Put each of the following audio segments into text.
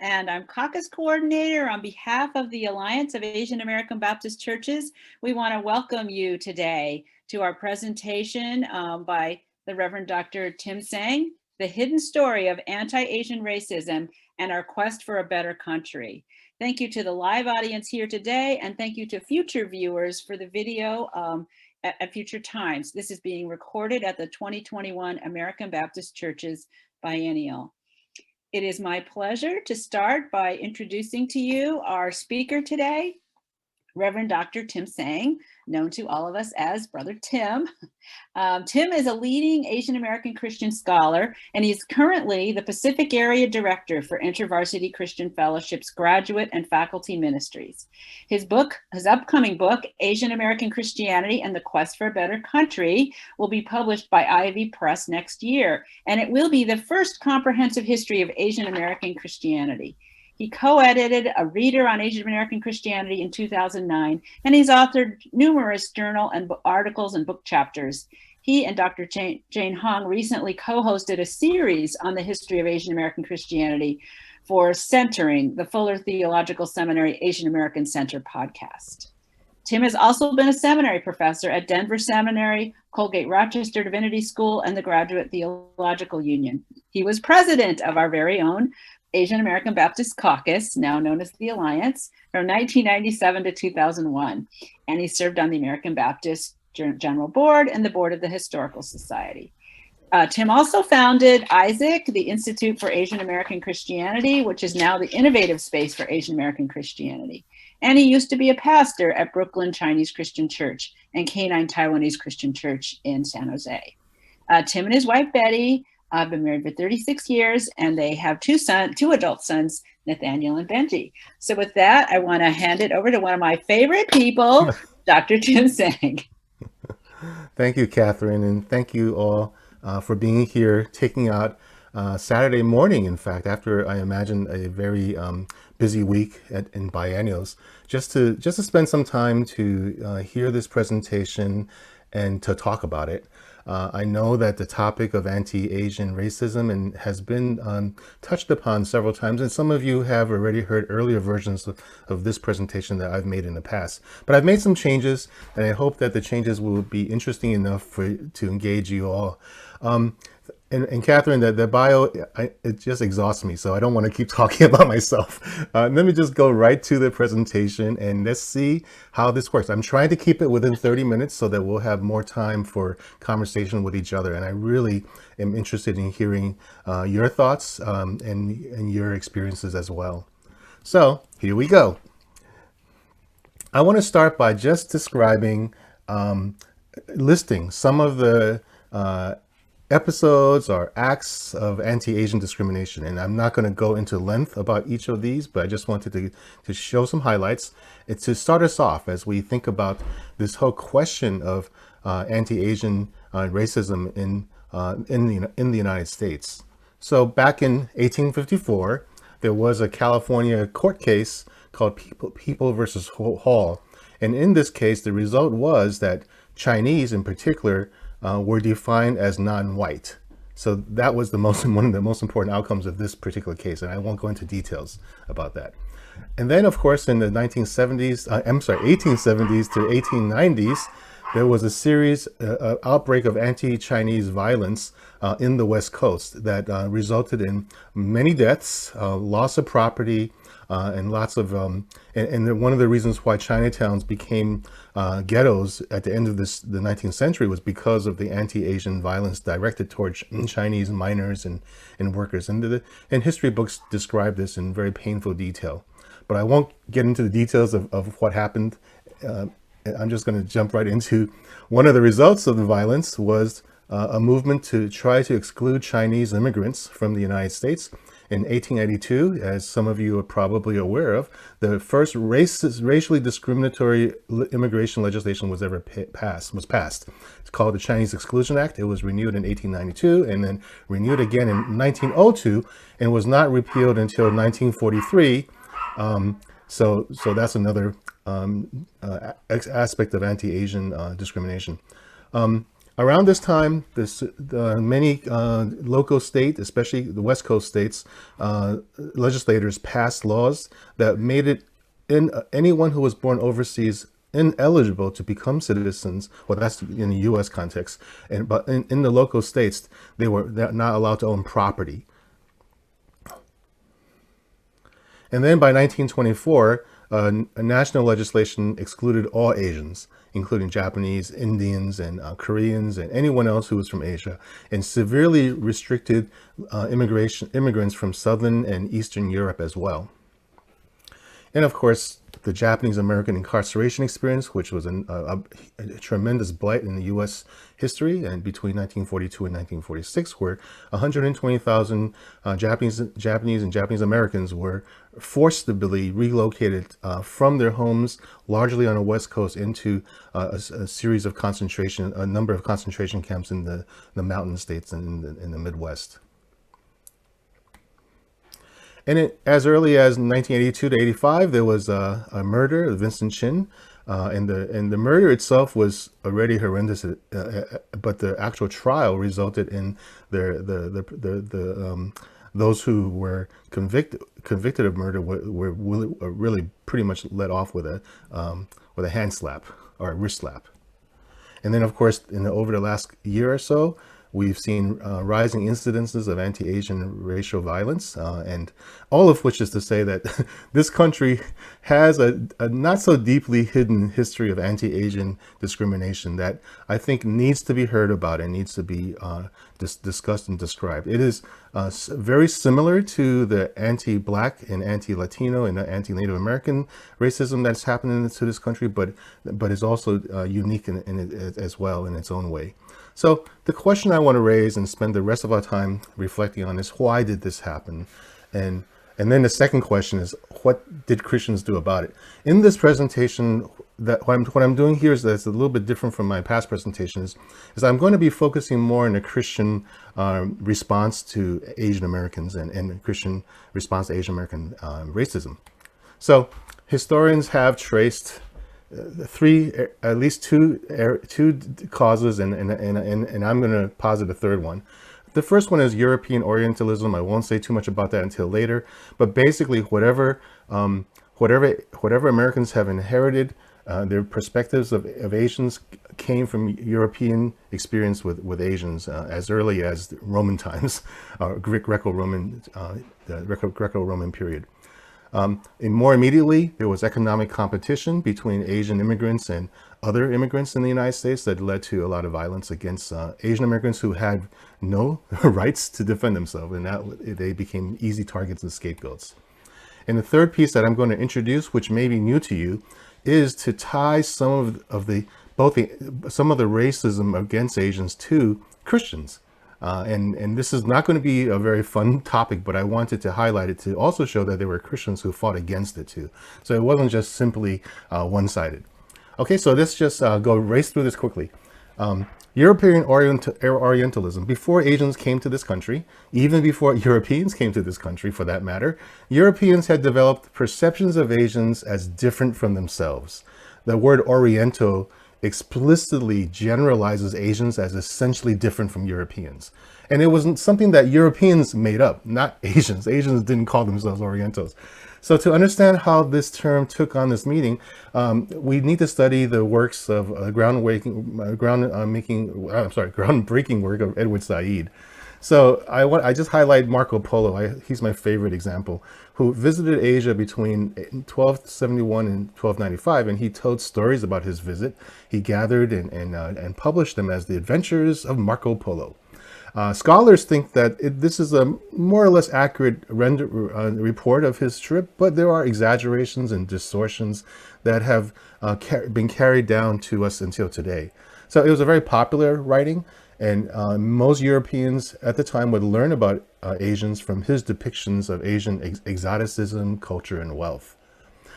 and I'm Caucus Coordinator on behalf of the Alliance of Asian American Baptist Churches. We want to welcome you today to our presentation by the Reverend Dr. Tim Tseng, The Hidden Story of Anti-Asian Racism and Our Quest for a Better Country. Thank you to the live audience here today, and thank you to future viewers for the video at future times. This is being recorded at the 2021 American Baptist Churches Biennial. It is my pleasure to start by introducing to you our speaker today, Reverend Dr. Tim Tseng, known to all of us as Brother Tim. Tim is a leading Asian American Christian scholar, and he's currently the Pacific Area Director for InterVarsity Christian Fellowship's graduate and faculty ministries. His upcoming book, Asian American Christianity and the Quest for a Better Country, will be published by Ivy Press next year, and it will be the first comprehensive history of Asian American Christianity. He co-edited A Reader on Asian American Christianity in 2009, and he's authored numerous journal and articles and book chapters. He and Dr. Jane Hong recently co-hosted a series on the history of Asian American Christianity for Centering, the Fuller Theological Seminary Asian American Center podcast. Tim has also been a seminary professor at Denver Seminary, Colgate Rochester Divinity School, and the Graduate Theological Union. He was president of our very own Asian American Baptist Caucus, now known as the Alliance, from 1997 to 2001. And he served on the American Baptist General Board and the Board of the Historical Society. Tim also founded ISAC, the Institute for Asian American Christianity, which is now the innovative space for Asian American Christianity. And he used to be a pastor at Brooklyn Chinese Christian Church and Canine Taiwanese Christian Church in San Jose. Tim and his wife, Betty, I've been married for 36 years, and they have two adult sons, Nathaniel and Benji. So with that, I want to hand it over to one of my favorite people, Dr. Tim Tseng. Thank you, Catherine, and thank you all for being here, taking out Saturday morning, in fact, after I imagine a very busy week in biennials, just to spend some time to hear this presentation and to talk about it. I know that the topic of anti-Asian racism has been touched upon several times, and some of you have already heard earlier versions of this presentation that I've made in the past. But I've made some changes, and I hope that the changes will be interesting enough to engage you all. And Catherine, the bio, it just exhausts me, so I don't want to keep talking about myself. Let me just go right to the presentation and let's see how this works. I'm trying to keep it within 30 minutes so that we'll have more time for conversation with each other. And I really am interested in hearing your thoughts and your experiences as well. So here we go. I want to start by just describing, listing some of the episodes or acts of anti-Asian discrimination. And I'm not going to go into length about each of these, but I just wanted to show some highlights. It's to start us off as we think about this whole question of anti-Asian racism in the United States. So back in 1854, there was a California court case called People versus Hall. And in this case, the result was that Chinese in particular were defined as non-white. So that was one of the most important outcomes of this particular case, and I won't go into details about that. And then, of course, in the 1870s to 1890s, there was a series outbreak of anti-Chinese violence in the West Coast that resulted in many deaths, loss of property, and lots of, and one of the reasons why Chinatowns became ghettos at the end of the 19th century was because of the anti-Asian violence directed towards Chinese miners and workers. And history books describe this in very painful detail. But I won't get into the details of what happened. I'm just going to jump right into one of the results of the violence was a movement to try to exclude Chinese immigrants from the United States. In 1882, as some of you are probably aware of, the first racially discriminatory immigration legislation was passed. It's called the Chinese Exclusion Act. It was renewed in 1892 and then renewed again in 1902 and was not repealed until 1943. So that's another aspect of anti-Asian discrimination. Around this time, many local state, especially the West Coast states, legislators passed laws that made it anyone who was born overseas ineligible to become citizens. Well, that's in the U.S. context, but in the local states, they're not allowed to own property. And then by 1924, a national legislation excluded all Asians, including Japanese, Indians, and Koreans, and anyone else who was from Asia, and severely restricted immigrants from Southern and Eastern Europe as well. And of course, the Japanese American incarceration experience, which was a tremendous blight in the U.S. history, and between 1942 and 1946, where 120,000 Japanese and Japanese Americans were forcibly relocated from their homes, largely on the West Coast, into a series of a number of concentration camps in the mountain states and in the Midwest. And as early as 1982 to 85, there was a murder of Vincent Chin, and the murder itself was already horrendous, but the actual trial resulted in those who were convicted of murder were really pretty much let off with a hand slap or a wrist slap. And then, of course, over the last year or so, we've seen rising incidences of anti-Asian racial violence, and all of which is to say that this country has a not so deeply hidden history of anti-Asian discrimination that I think needs to be heard about and needs to be discussed and described. It is very similar to the anti-Black and anti-Latino and anti-Native American racism that's happening to this country, but is also unique in it as well in its own way. So the question I want to raise and spend the rest of our time reflecting on is, why did this happen? And then the second question is, what did Christians do about it? In this presentation, what I'm doing here is that's a little bit different from my past presentations, is I'm going to be focusing more on the Christian response to Asian Americans and Christian response to Asian American racism. So historians have traced at least two causes, and I'm going to posit a third one. The first one is European Orientalism. I won't say too much about that until later, but basically whatever Americans have inherited, their perspectives of Asians came from European experience with Asians as early as Roman times, Greco-Roman period. And more immediately, there was economic competition between Asian immigrants and other immigrants in the United States that led to a lot of violence against Asian Americans who had no rights to defend themselves, and they became easy targets and scapegoats. And the third piece that I'm going to introduce, which may be new to you, is to tie some of the racism against Asians to Christians. And this is not going to be a very fun topic, but I wanted to highlight it to also show that there were Christians who fought against it too. So it wasn't just simply one-sided. Okay, so let's just race through this quickly. European Orientalism. Before Asians came to this country, even before Europeans came to this country for that matter, Europeans had developed perceptions of Asians as different from themselves. The word Oriental explicitly generalizes Asians as essentially different from Europeans. And it wasn't something that Europeans made up, not Asians. Asians didn't call themselves Orientals. So to understand how this term took on this meaning, we need to study the works of groundbreaking work of Edward Said. So I just highlight Marco Polo. He's my favorite example, who visited Asia between 1271 and 1295, and he told stories about his visit. He gathered and published them as the Adventures of Marco Polo. Scholars think that this is a more or less accurate report of his trip, but there are exaggerations and distortions that have been carried down to us until today. So it was a very popular writing, and most Europeans at the time would learn about Asians from his depictions of Asian exoticism, culture, and wealth.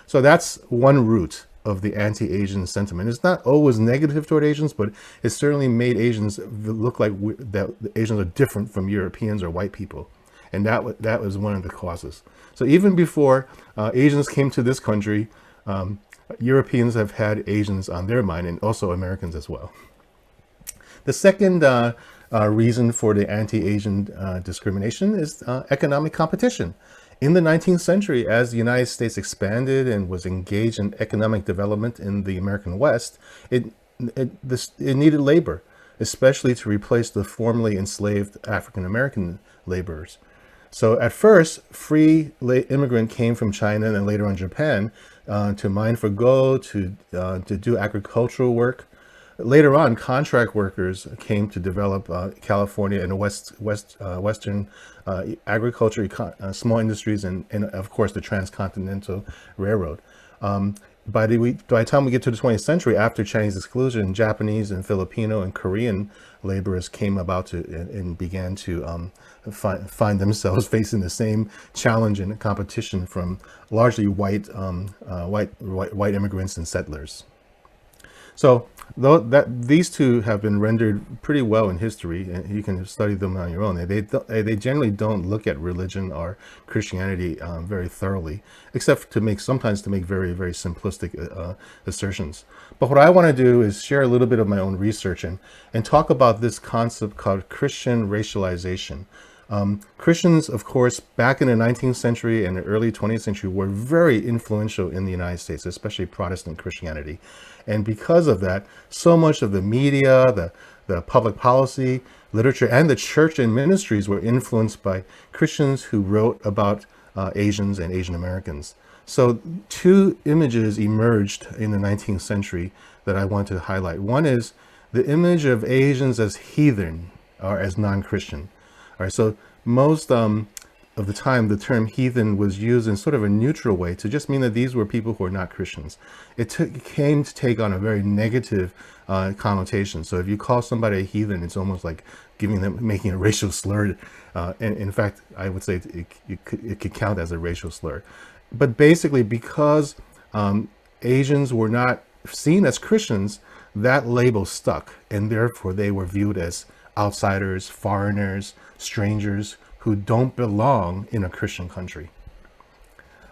So that's one root of the anti-Asian sentiment. It's not always negative toward Asians, but it certainly made Asians look like that Asians are different from Europeans or white people. And that was one of the causes. So even before Asians came to this country, Europeans have had Asians on their mind, and also Americans as well. The second reason for the anti-Asian discrimination is economic competition. In the 19th century, as the United States expanded and was engaged in economic development in the American West, it needed labor, especially to replace the formerly enslaved African American laborers. So at first, free immigrant came from China and then later on Japan to mine for gold, to do agricultural work. Later on, contract workers came to develop California and Western agriculture, small industries, and of course the transcontinental railroad. By the time we get to the 20th century, after Chinese exclusion, Japanese and Filipino and Korean laborers came about and began to find themselves facing the same challenge and competition from largely white immigrants and settlers. So these two have been rendered pretty well in history, and you can study them on your own. They generally don't look at religion or Christianity very thoroughly, except sometimes to make very, very simplistic assertions. But what I want to do is share a little bit of my own research and talk about this concept called Christian racialization. Christians, of course, back in the 19th century and the early 20th century were very influential in the United States, especially Protestant Christianity. And because of that, so much of the media, the public policy, literature, and the church and ministries were influenced by Christians who wrote about Asians and Asian Americans. So two images emerged in the 19th century that I want to highlight. One is the image of Asians as heathen or as non-Christian. All right, so most of the time, the term heathen was used in sort of a neutral way to just mean that these were people who are not Christians. It came to take on a very negative connotation. So if you call somebody a heathen, it's almost like making a racial slur. And in fact, I would say it could count as a racial slur. But basically, because Asians were not seen as Christians, that label stuck, and therefore they were viewed as outsiders, foreigners, strangers who don't belong in a Christian country.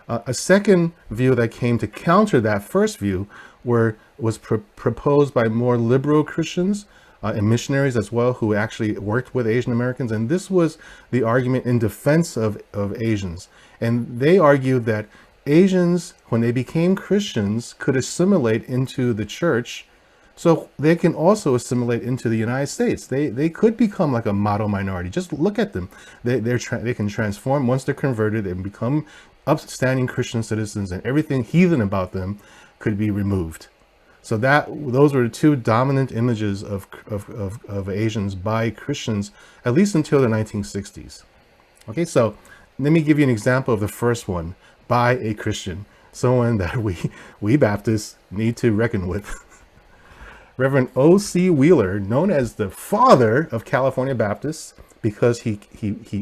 A second view that came to counter that first view was proposed by more liberal Christians and missionaries as well, who actually worked with Asian Americans. And this was the argument in defense of Asians. And they argued that Asians, when they became Christians, could assimilate into the church, so they can also assimilate into the United States. They could become like a model minority. Just look at them. They can transform once they're converted and become upstanding Christian citizens, and everything heathen about them could be removed. So those were the two dominant images of Asians by Christians, at least until the 1960s. Okay, so let me give you an example of the first one by a Christian, someone that we Baptists need to reckon with. Rev OC Wheeler, known as the father of California Baptists, because he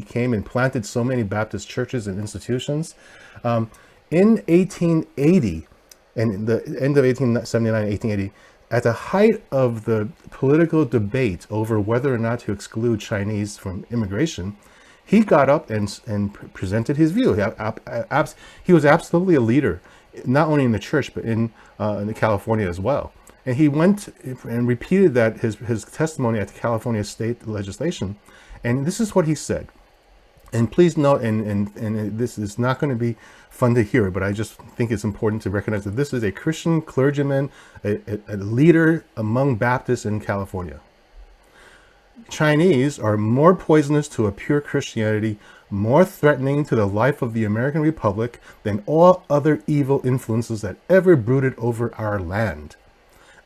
came and planted so many Baptist churches and institutions. In 1880, and in the end of 1879, 1880, at the height of the political debate over whether or not to exclude Chinese from immigration, he got up and presented his view. He was absolutely a leader, not only in the church, but in California as well. And he went and repeated that his testimony at the California state legislation. And this is what he said. And please note, and this is not going to be fun to hear, but I just think it's important to recognize that this is a Christian clergyman, a leader among Baptists in California. Chinese are more poisonous to a pure Christianity, more threatening to the life of the American Republic than all other evil influences that ever brooded over our land.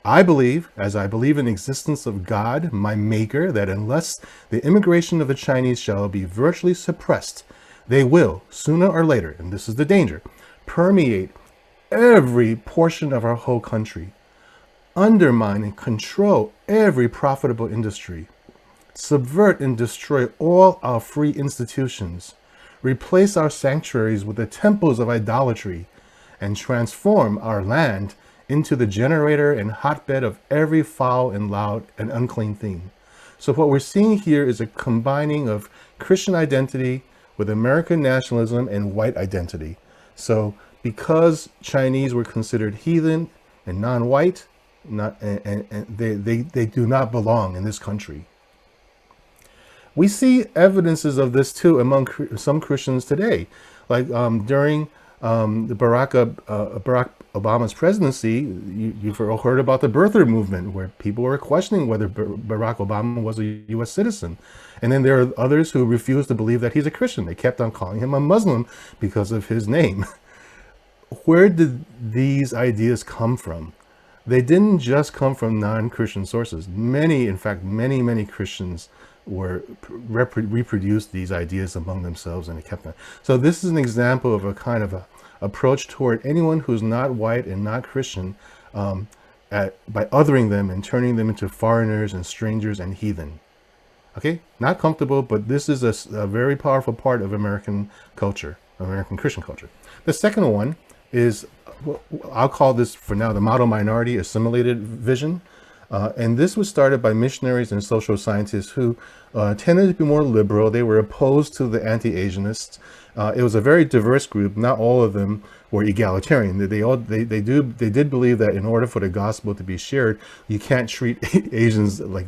I believe, as I believe in the existence of God, my maker, that unless the immigration of the Chinese shall be virtually suppressed, they will, sooner or later, and this is the danger, permeate every portion of our whole country, undermine and control every profitable industry, subvert and destroy all our free institutions, replace our sanctuaries with the temples of idolatry, and transform our land into the generator and hotbed of every foul and loud and unclean thing. So what we're seeing here is a combining of Christian identity with American nationalism and white identity. So because Chinese were considered heathen and non-white, not, and they do not belong in this country. We see evidences of this too among some Christians today, like during the Barack Obama's presidency. You've heard about the birther movement, where people were questioning whether Barack Obama was a U.S. citizen. And then there are others who refused to believe that he's a Christian. They kept on calling him a Muslim because of his name. Where did these ideas come from? They didn't just come from non-Christian sources. In fact, many Christians reproduced these ideas among themselves, and it kept on. So this is an example of a kind of approach toward anyone who's not white and not Christian, by othering them and turning them into foreigners and strangers and heathen. Okay, not comfortable, but this is a very powerful part of American culture, American Christian culture. The second one is, I'll call this for now the model minority assimilated vision. And this was started by missionaries and social scientists who tended to be more liberal. They were opposed to the anti-Asianists. It was a very diverse group. Not all of them were egalitarian. They did believe that in order for the gospel to be shared, you can't treat Asians like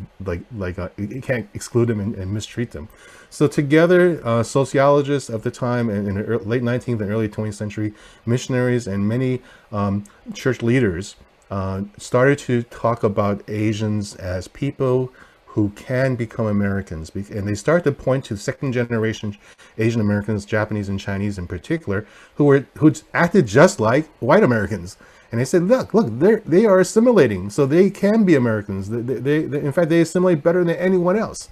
you can't exclude them and mistreat them. So together, sociologists of the time, in the late 19th and early 20th century, missionaries and many church leaders started to talk about Asians as people who can become Americans. And they started to point to second generation Asian Americans, Japanese and Chinese in particular, who acted just like white Americans. And they said, look, they are assimilating, so they can be Americans. In fact, they assimilate better than anyone else.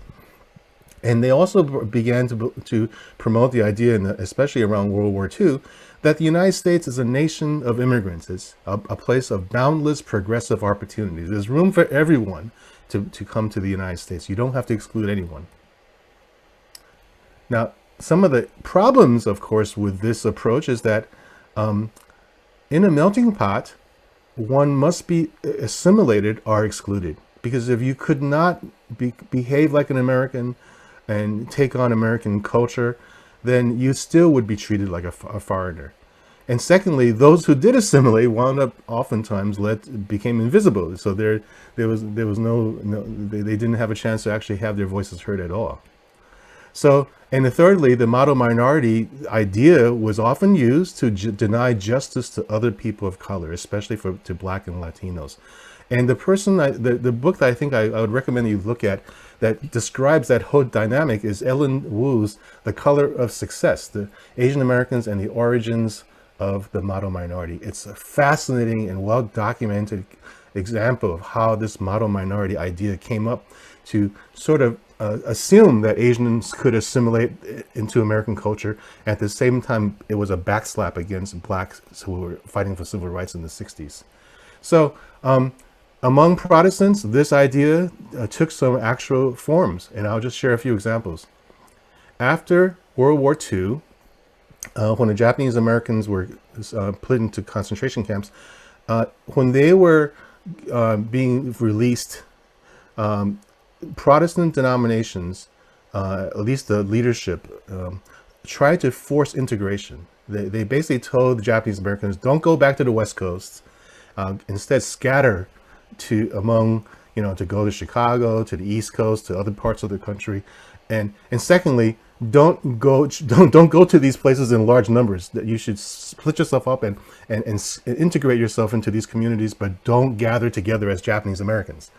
And they also began to promote the idea, especially around World War II, that the United States is a nation of immigrants. It's a place of boundless progressive opportunities. There's room for everyone to come to the United States. You don't have to exclude anyone. Now, some of the problems, of course, with this approach is that in a melting pot, one must be assimilated or excluded. Because if you could not behave like an American and take on American culture, then you still would be treated like a foreigner. And secondly, those who did assimilate wound up oftentimes became invisible. So there was they didn't have a chance to actually have their voices heard at all. So, and thirdly, the model minority idea was often used to deny justice to other people of color, especially to Black and Latinos. And the book that I think I would recommend you look at that describes that whole dynamic is Ellen Wu's The Color of Success, the Asian Americans and the Origins of the Model Minority. It's a fascinating and well-documented example of how this model minority idea came up to sort of assume that Asians could assimilate into American culture. At the same time, it was a backslap against Blacks who were fighting for civil rights in the 60s. So, among Protestants, this idea took some actual forms, and I'll just share a few examples. After World War II, when the Japanese Americans were put into concentration camps, when they were being released, Protestant denominations, at least the leadership, tried to force integration. They basically told the Japanese Americans, don't go back to the West Coast, instead scatter to go to Chicago, to the East Coast, to other parts of the country, and secondly, don't go to these places in large numbers. That you should split yourself up and integrate yourself into these communities, but don't gather together as Japanese Americans.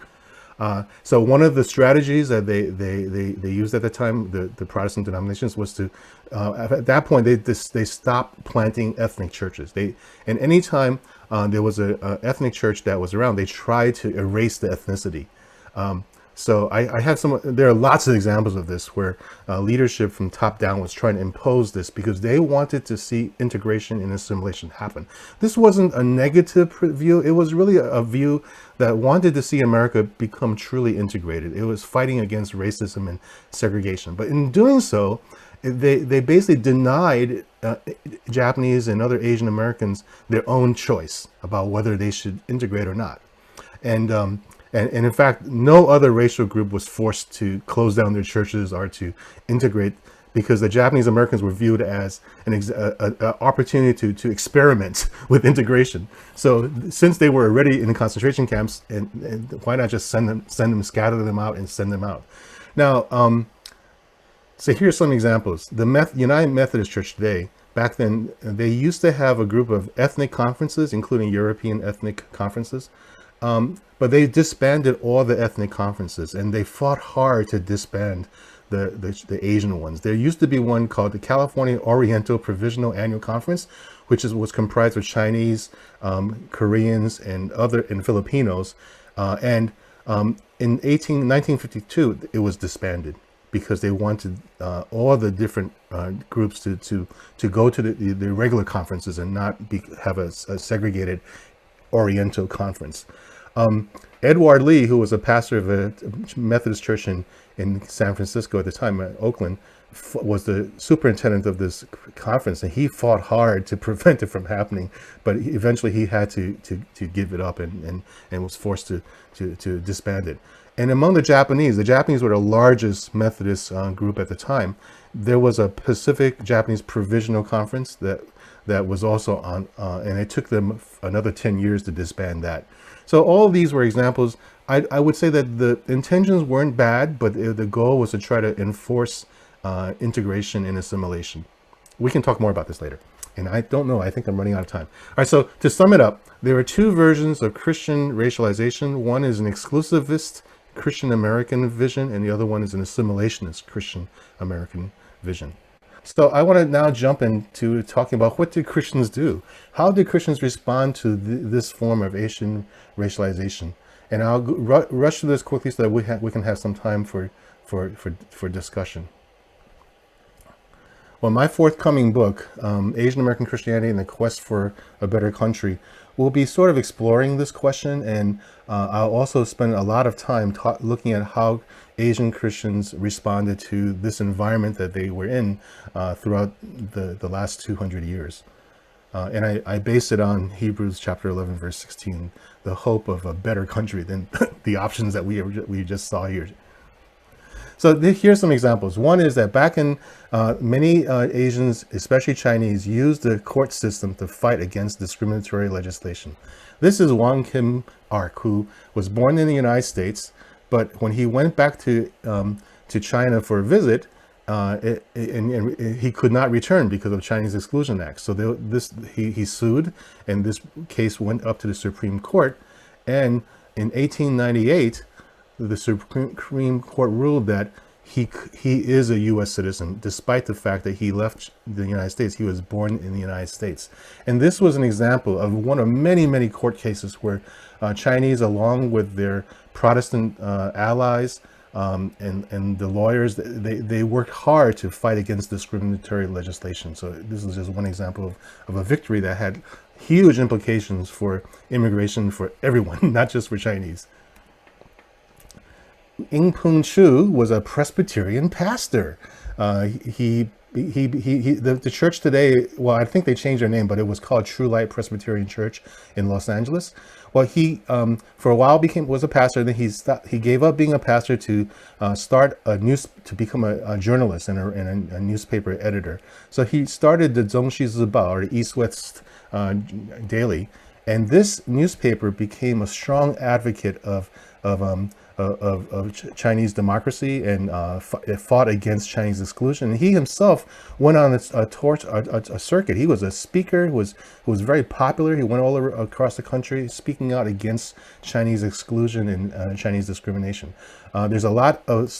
So one of the strategies that they used at the time, the Protestant denominations, was to at that point they stopped planting ethnic churches. And any time there was a ethnic church that was around, they tried to erase the ethnicity. So I have there are lots of examples of this where leadership from top down was trying to impose this because they wanted to see integration and assimilation happen. This wasn't a negative view. It was really a view that wanted to see America become truly integrated. It was fighting against racism and segregation. But in doing so, they basically denied Japanese and other Asian Americans their own choice about whether they should integrate or not. And in fact, no other racial group was forced to close down their churches or to integrate because the Japanese Americans were viewed as an opportunity to experiment with integration. So since they were already in the concentration camps, and why not just scatter them out and send them out? Now, so here's some examples. The United Methodist Church today, back then, they used to have a group of ethnic conferences, including European ethnic conferences. But they disbanded all the ethnic conferences, and they fought hard to disband the Asian ones. There used to be one called the California Oriental Provisional Annual Conference, which was comprised of Chinese, Koreans, and Filipinos. In 1952, it was disbanded because they wanted all the different groups to go to the regular conferences and not have a segregated Oriental conference. Edward Lee, who was a pastor of a Methodist church in San Francisco at the time, Oakland, was the superintendent of this conference, and he fought hard to prevent it from happening. But eventually, he had to give it up and was forced to disband it. And among the Japanese were the largest Methodist group at the time. There was a Pacific Japanese Provisional Conference that was also on, and it took them another 10 years to disband that. So all of these were examples. I would say that the intentions weren't bad, but the goal was to try to enforce integration and assimilation. We can talk more about this later. And I don't know, I think I'm running out of time. All right, so to sum it up, there are two versions of Christian racialization. One is an exclusivist Christian American vision, and the other one is an assimilationist Christian American vision. So I want to now jump into talking about, what did Christians do? How did Christians respond to this form of Asian racialization? And I'll rush through this quickly so that we can have some time for discussion. Well, my forthcoming book, Asian American Christianity and the Quest for a Better Country, will be sort of exploring this question, and I'll also spend a lot of time looking at how Asian Christians responded to this environment that they were in throughout the last 200 years. And I base it on Hebrews chapter 11, verse 16, the hope of a better country than the options that we just saw here. So here's some examples. One is that back in many Asians, especially Chinese, used the court system to fight against discriminatory legislation. This is Wang Kim Ark, who was born in the United States, but when he went back to China for a visit, he could not return because of Chinese Exclusion Act. So he sued, and this case went up to the Supreme Court. And in 1898, the Supreme Court ruled that he is a U.S. citizen, despite the fact that he left the United States. He was born in the United States. And this was an example of one of many, many court cases where Chinese, along with their Protestant allies and the lawyers, they worked hard to fight against discriminatory legislation. So this is just one example of a victory that had huge implications for immigration for everyone, not just for Chinese. Ing-Pung Chu was a Presbyterian pastor. The church today, well, I think they changed their name, but it was called True Light Presbyterian Church in Los Angeles. Well, he for a while was a pastor. Then he gave up being a pastor to become a journalist and a newspaper editor. So he started the Zhongxi Zibao, or the East-West Daily, and this newspaper became a strong advocate of Chinese democracy and fought against Chinese exclusion. And he himself went on a circuit. He was a speaker who was very popular. He went all across the country speaking out against Chinese exclusion and Chinese discrimination. There's a lot of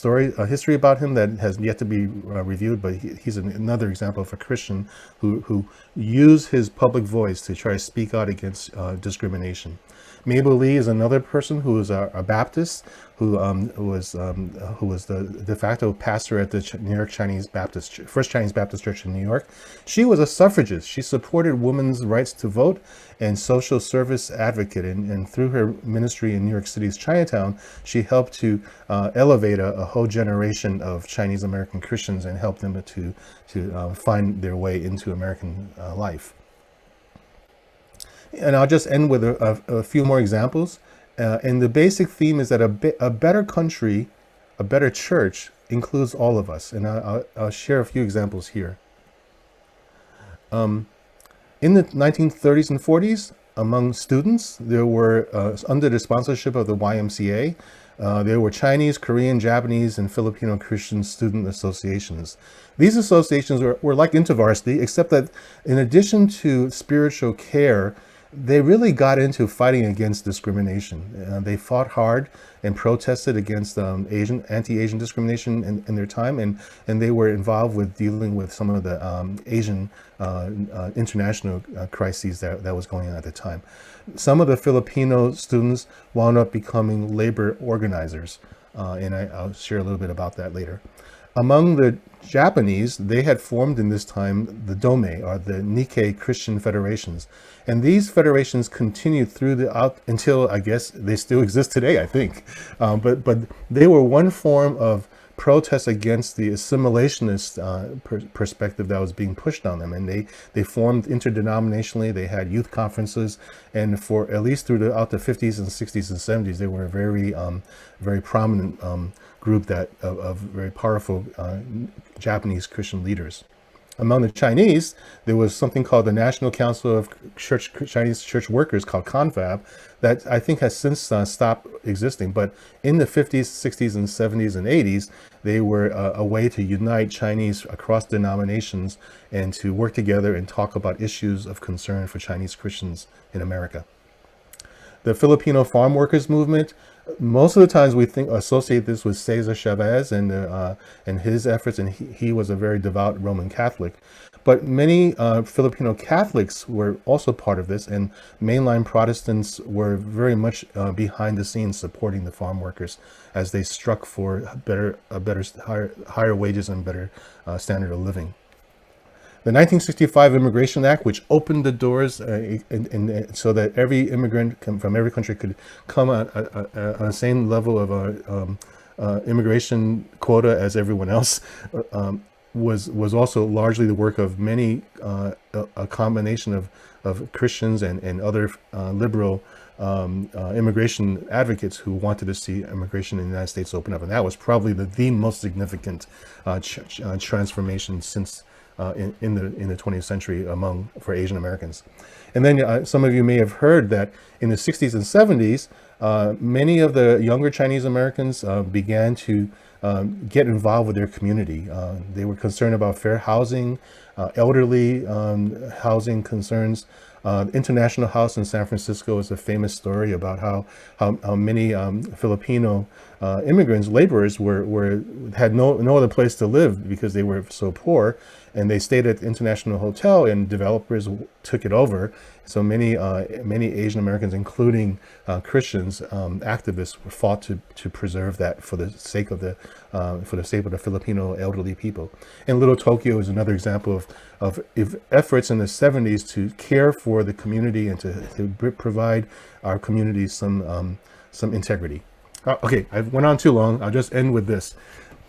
history about him that has yet to be reviewed, but he's another example of a Christian who used his public voice to try to speak out against discrimination. Mabel Lee is another person who is a Baptist, who was the de facto pastor at the New York First Chinese Baptist Church in New York. She was a suffragist. She supported women's rights to vote and social service advocate. And through her ministry in New York City's Chinatown, she helped to elevate a whole generation of Chinese American Christians and help them to find their way into American life. And I'll just end with a few more examples. And the basic theme is that a better country, a better church, includes all of us. And I'll share a few examples here. In the 1930s and 40s, among students, there were, under the sponsorship of the YMCA, there were Chinese, Korean, Japanese, and Filipino Christian student associations. These associations were like InterVarsity, except that in addition to spiritual care, they really got into fighting against discrimination. They fought hard and protested against anti-Asian discrimination in their time, and they were involved with dealing with some of the Asian international crises that was going on at the time. Some of the Filipino students wound up becoming labor organizers, and I'll share a little bit about that later. Among the Japanese, they had formed in this time the Dome, or the Nikkei Christian Federations. And these federations continued until, I guess, they still exist today, I think. But they were one form of protest against the assimilationist perspective that was being pushed on them. And they formed interdenominationally. They had youth conferences. And for at least throughout the 50s and 60s and 70s, they were a very prominent group of very powerful Japanese Christian leaders. Among the Chinese, there was something called the National Council of Chinese Church Workers, called CONFAB, that I think has since stopped existing. But in the 50s, 60s, and 70s, and 80s, they were a way to unite Chinese across denominations and to work together and talk about issues of concern for Chinese Christians in America. The Filipino farm workers movement, most of the times we associate this with Cesar Chavez and his efforts, and he was a very devout Roman Catholic. But many Filipino Catholics were also part of this, and mainline Protestants were very much behind the scenes supporting the farm workers as they struck for higher wages and better standard of living. The 1965 Immigration Act, which opened the doors so that every immigrant from every country could come on the same level of immigration quota as everyone else, was also largely the work of many, a combination of Christians and other liberal immigration advocates who wanted to see immigration in the United States open up. And that was probably the most significant transformation since in the 20th century for Asian Americans. And then some of you may have heard that in the 60s and 70s, many of the younger Chinese Americans began to get involved with their community. They were concerned about fair housing, elderly housing concerns. International House in San Francisco is a famous story about how many Filipino immigrants, laborers, had no other place to live because they were so poor, and they stayed at the International Hotel, and developers took it over. So many Asian Americans, including Christians, activists, fought to preserve that for the sake of the Filipino elderly people. And Little Tokyo is another example of efforts in the 70s to care for the community and to provide our communities some integrity. Okay, I went on too long. I'll just end with this.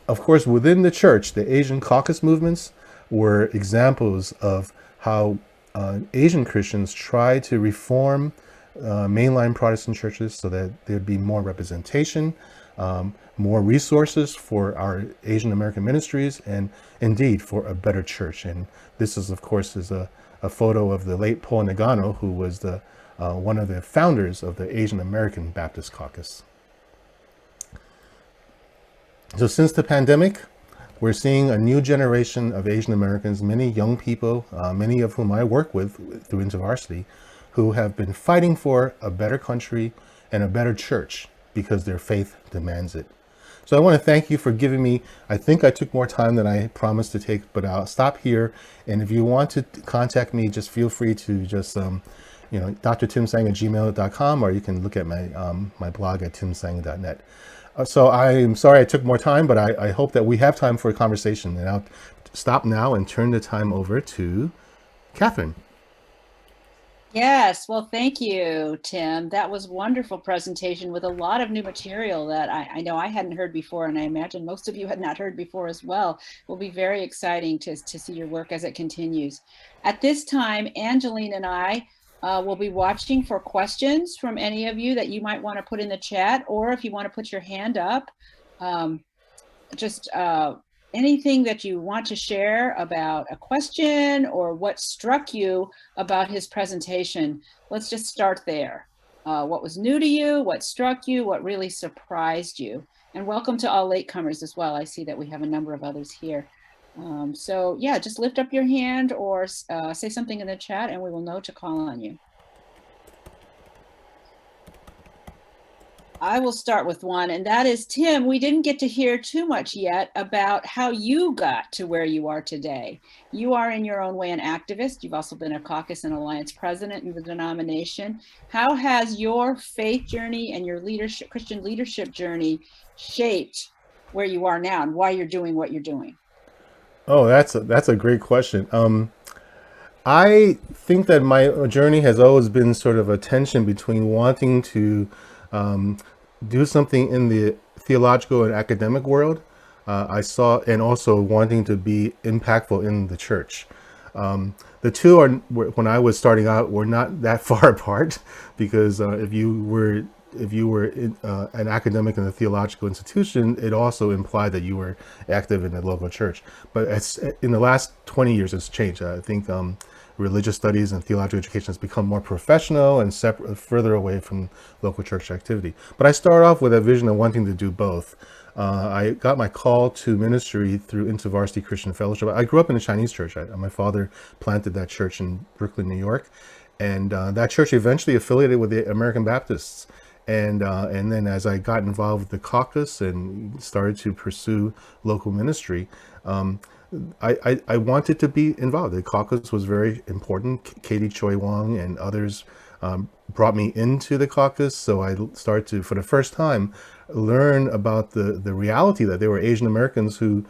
Of course, within the church, the Asian Caucus movements were examples of how Asian Christians tried to reform mainline Protestant churches so that there'd be more representation, more resources for our Asian American ministries, and indeed for a better church. And this is, of course, a photo of the late Paul Nagano, who was one of the founders of the Asian American Baptist Caucus. So since the pandemic, we're seeing a new generation of Asian Americans, many young people, many of whom I work with through InterVarsity, who have been fighting for a better country and a better church because their faith demands it. So I want to thank you for giving me, I think I took more time than I promised to take, but I'll stop here. And if you want to contact me, just feel free to just, drtimtseng@gmail.com, or you can look at my blog at timtseng.net. So I'm sorry I took more time, but I hope that we have time for a conversation. And I'll stop now and turn the time over to Catherine. Yes, well, thank you, Tim. That was a wonderful presentation with a lot of new material that I know I hadn't heard before, and I imagine most of you had not heard before as well. It will be very exciting to see your work as it continues. At this time, Angeline and I we'll be watching for questions from any of you that you might want to put in the chat, or if you want to put your hand up, just anything that you want to share about a question or what struck you about his presentation. Let's just start there. What was new to you? What struck you? What really surprised you? And welcome to all latecomers as well. I see that we have a number of others here. So yeah, just lift up your hand or say something in the chat and we will know to call on you. I will start with one, and that is, Tim, we didn't get to hear too much yet about how you got to where you are today. You are in your own way an activist. You've also been a Caucus and Alliance president in the denomination. How has your faith journey and your leadership, Christian leadership journey shaped where you are now and why you're doing what you're doing? Oh, that's a great question. I think that my journey has always been sort of a tension between wanting to do something in the theological and academic world. I saw, and also wanting to be impactful in the church. The two are, when I was starting out, were not that far apart, because if you were an academic in a theological institution, it also implied that you were active in the local church. But in the last 20 years, it's changed. I think religious studies and theological education has become more professional and separate, further away from local church activity. But I started off with a vision of wanting to do both. I got my call to ministry through InterVarsity Christian Fellowship. I grew up in a Chinese church. My father planted that church in Brooklyn, New York. And that church eventually affiliated with the American Baptists. And then as I got involved with the Caucus and started to pursue local ministry, I wanted to be involved. The Caucus was very important. Katie Choi Wong and others brought me into the Caucus. So I started to, for the first time, learn about the reality that there were Asian Americans who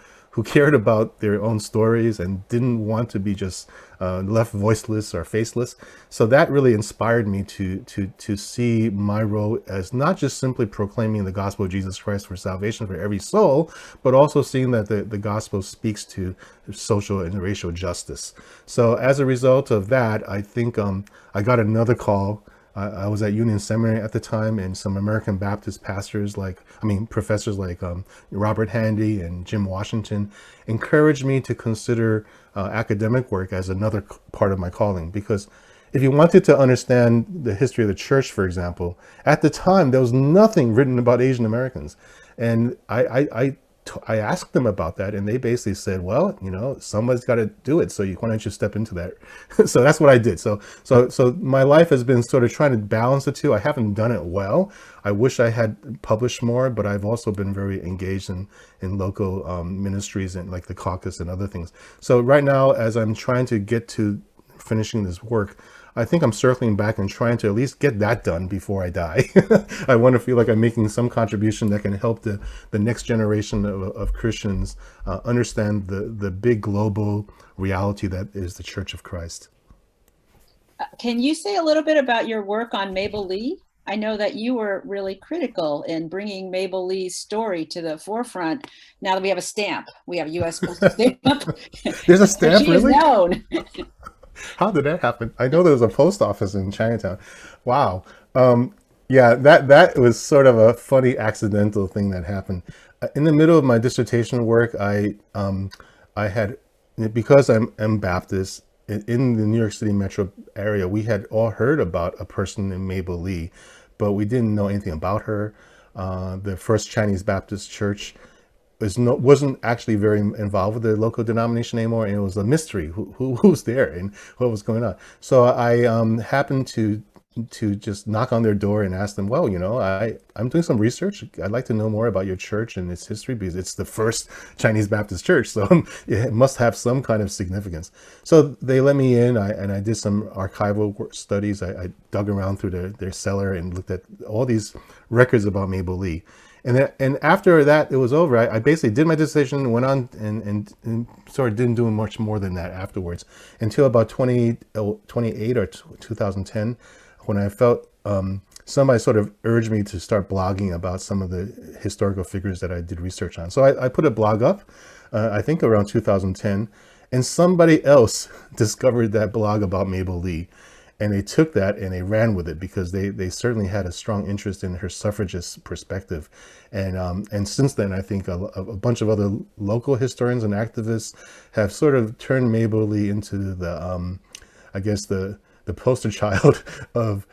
cared about their own stories and didn't want to be just left voiceless or faceless. So that really inspired me to see my role as not just simply proclaiming the gospel of Jesus Christ for salvation for every soul, but also seeing that the gospel speaks to social and racial justice. So as a result of that, I think I got another call. I was at Union Seminary at the time, and some American Baptist professors like Robert Handy and Jim Washington encouraged me to consider academic work as another part of my calling. Because if you wanted to understand the history of the church, for example, at the time, there was nothing written about Asian Americans. And I asked them about that, and they basically said, well, somebody's got to do it. So why don't you step into that? So that's what I did. So my life has been sort of trying to balance the two. I haven't done it well. I wish I had published more, but I've also been very engaged in local ministries and like the Caucus and other things. So right now, as I'm trying to get to finishing this work, I think I'm circling back and trying to at least get that done before I die. I want to feel like I'm making some contribution that can help the next generation of Christians understand the big global reality that is the Church of Christ. Can you say a little bit about your work on Mabel Lee? I know that you were really critical in bringing Mabel Lee's story to the forefront. Now that we have a stamp, we have a U.S. postal stamp. There's a stamp, she really? Is known. How did that happen? I know there was a post office in Chinatown. Wow. Yeah, that was sort of a funny accidental thing that happened. In the middle of my dissertation work, I had, because I'm Baptist, in the New York City metro area, we had all heard about a person named Mabel Lee, but we didn't know anything about her. The First Chinese Baptist Church wasn't actually very involved with the local denomination anymore, and it was a mystery who's there and what was going on. So I happened to just knock on their door and ask them, well, I'm doing some research. I'd like to know more about your church and its history, because it's the first Chinese Baptist church, so it must have some kind of significance. So they let me in, and I did some archival studies. I dug around through their cellar and looked at all these records about Mabel Lee. And after that, it was over. I basically did my dissertation, went on and sort of didn't do much more than that afterwards until about 2008 or 2010, when I felt somebody sort of urged me to start blogging about some of the historical figures that I did research on. So I put a blog up, I think around 2010, and somebody else discovered that blog about Mabel Lee. And they took that and they ran with it because they certainly had a strong interest in her suffragist perspective. And since then, I think a bunch of other local historians and activists have sort of turned Mabel Lee into the, I guess, the poster child of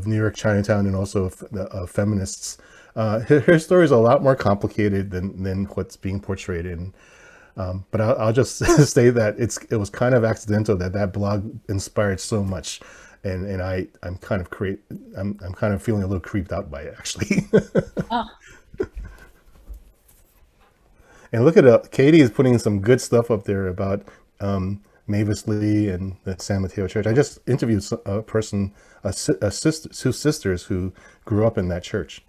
New York Chinatown, and also of feminists. Her story is a lot more complicated than what's being portrayed in. But I'll just say that it was kind of accidental that blog inspired so much, and I'm kind of feeling a little creeped out by it, actually. Oh, And look at Katie is putting some good stuff up there about Mavis Lee and the San Mateo Church. I just interviewed a person, two sisters who grew up in that church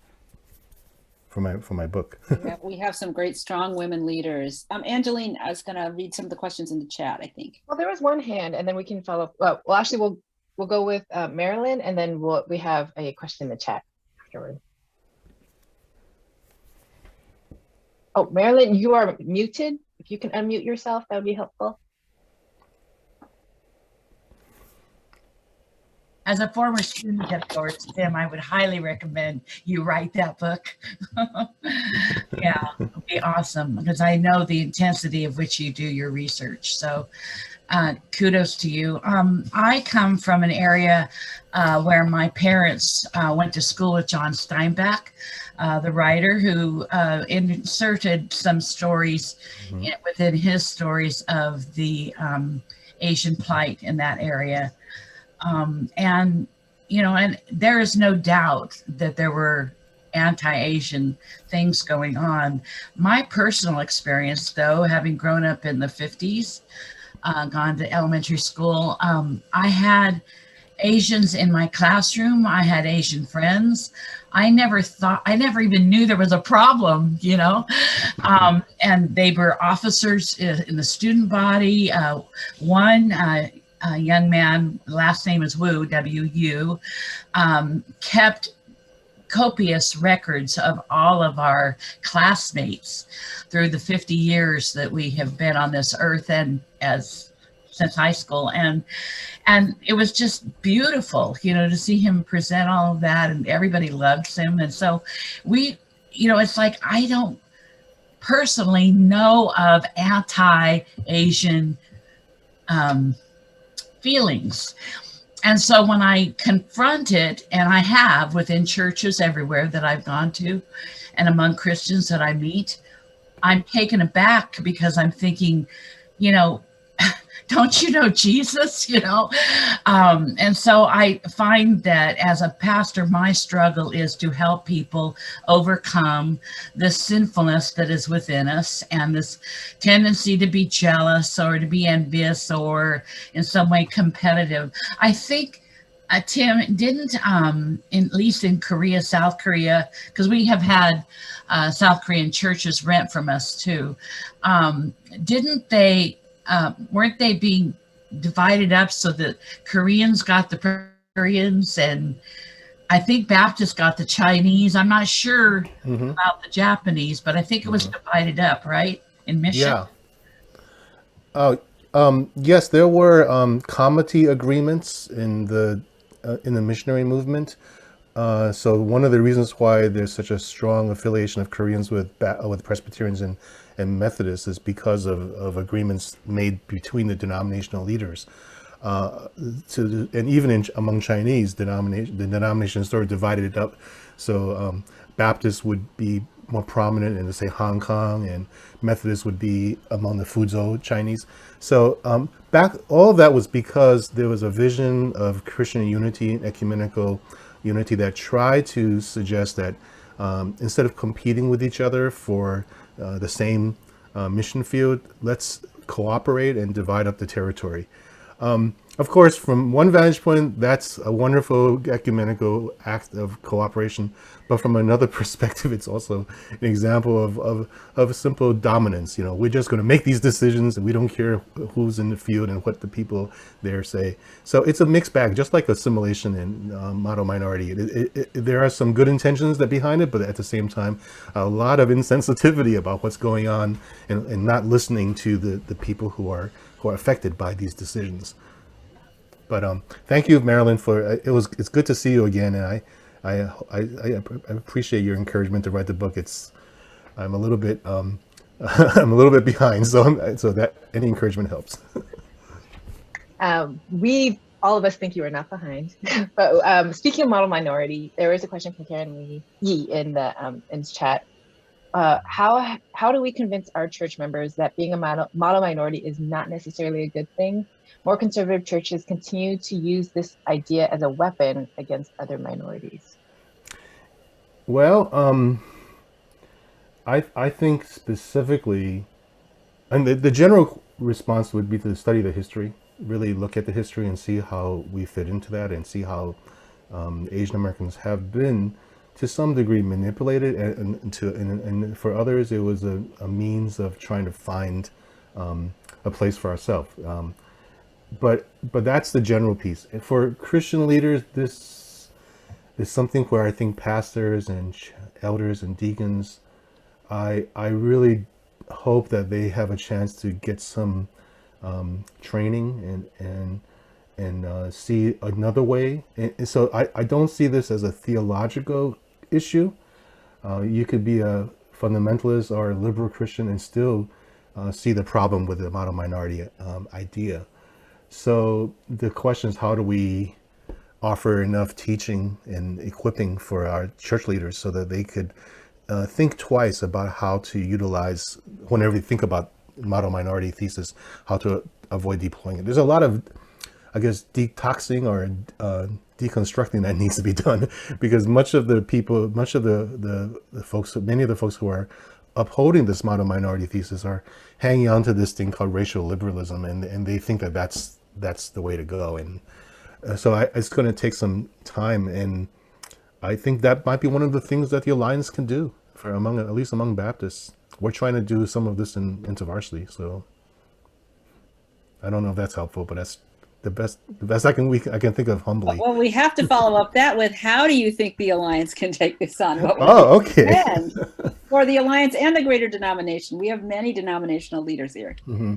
for my book. we have some great strong women leaders. Angeline, I was going to read some of the questions in the chat, I think. Well, there was one hand, and then we can follow. Well, actually, we'll go with Marilyn, and then we have a question in the chat afterward. Oh, Marilyn, you are muted. If you can unmute yourself, that would be helpful. As a former student of yours, Tim, I would highly recommend you write that book. Yeah, it'd be awesome, because I know the intensity of which you do your research. So kudos to you. I come from an area where my parents went to school with John Steinbeck, the writer who inserted some stories within his stories of the Asian plight in that area. And there is no doubt that there were anti-Asian things going on. My personal experience, though, having grown up in the 50s, gone to elementary school, I had Asians in my classroom. I had Asian friends. I never even knew there was a problem, and they were officers in the student body. One young man, last name is Wu, W-U, kept copious records of all of our classmates through the 50 years that we have been on this earth, and since high school, and it was just beautiful, to see him present all of that, and everybody loves him. And so it's like, I don't personally know of anti-Asian feelings. And so when I confront it, and I have within churches everywhere that I've gone to, and among Christians that I meet, I'm taken aback, because I'm thinking, don't you know Jesus, and so I find that as a pastor, my struggle is to help people overcome the sinfulness that is within us, and this tendency to be jealous or to be envious or in some way competitive. I think, Tim, didn't, at least in Korea, South Korea, because we have had South Korean churches rent from us too, didn't they, weren't they being divided up so that Koreans got the Koreans, and I think Baptists got the Chinese? I'm not sure about the Japanese, but I think it was divided up, right? In mission. Yeah. Yes, there were comity agreements in the missionary movement. So one of the reasons why there's such a strong affiliation of Koreans with Presbyterians and Methodists is because of agreements made between the denominational leaders. And even among Chinese, the denomination sort of divided it up. So Baptists would be more prominent in, say, Hong Kong, and Methodists would be among the Fuzhou Chinese. So all of that was because there was a vision of Christian unity and ecumenical unity that tried to suggest that instead of competing with each other for the same mission field, let's cooperate and divide up the territory. Of course, from one vantage point, that's a wonderful ecumenical act of cooperation. But from another perspective, it's also an example of simple dominance. We're just going to make these decisions, and we don't care who's in the field and what the people there say. So it's a mixed bag, just like assimilation and model minority. There are some good intentions behind it, but at the same time, a lot of insensitivity about what's going on, and not listening to the people who are affected by these decisions. But thank you, Marilyn, for it's good to see you again, and I appreciate your encouragement to write the book. I'm a little bit I'm a little bit behind, so that any encouragement helps. All of us think you are not behind. But speaking of model minority, there is a question from Karen Yee in the chat. How do we convince our church members that being a model minority is not necessarily a good thing? More conservative churches continue to use this idea as a weapon against other minorities. Well, I think specifically, and the general response would be to study the history, really look at the history and see how we fit into that, and see how Asian Americans have been to some degree manipulated, and for others it was a means of trying to find a place for ourselves. But that's the general piece. And for Christian leaders, this is something where I think pastors and elders and deacons, I really hope that they have a chance to get some training and see another way. And so I don't see this as a theological issue. You could be a fundamentalist or a liberal Christian and still see the problem with the model minority idea. So the question is, how do we offer enough teaching and equipping for our church leaders so that they could think twice about how to utilize, whenever they think about model minority thesis, how to avoid deploying it. There's a lot of, I guess, detoxing or deconstructing that needs to be done, because many of the folks who are upholding this model minority thesis are hanging on to this thing called racial liberalism, and they think that that's the way to go. And so it's going to take some time, and I think that might be one of the things that the Alliance can do for at least among Baptists. We're trying to do some of this in InterVarsity, so I don't know if that's helpful, but that's the best I can think of humbly. Well, we have to follow up that with, how do you think the Alliance can take this on? Okay. For the Alliance and the greater denomination. We have many denominational leaders here. Mm-hmm.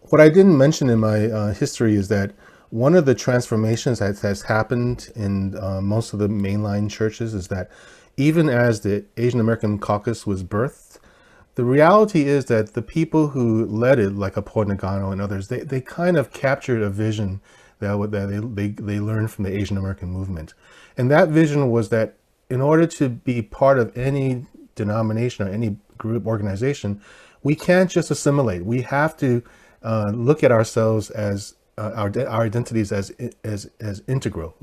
What I didn't mention in my history is that one of the transformations that has happened in most of the mainline churches is that even as the Asian American Caucus was birthed, the reality is that the people who led it, like Apo Nagano and others, they kind of captured a vision that they learned from the Asian American movement. And that vision was that in order to be part of any denomination or any group organization, we can't just assimilate. We have to look at ourselves as our identities as integral.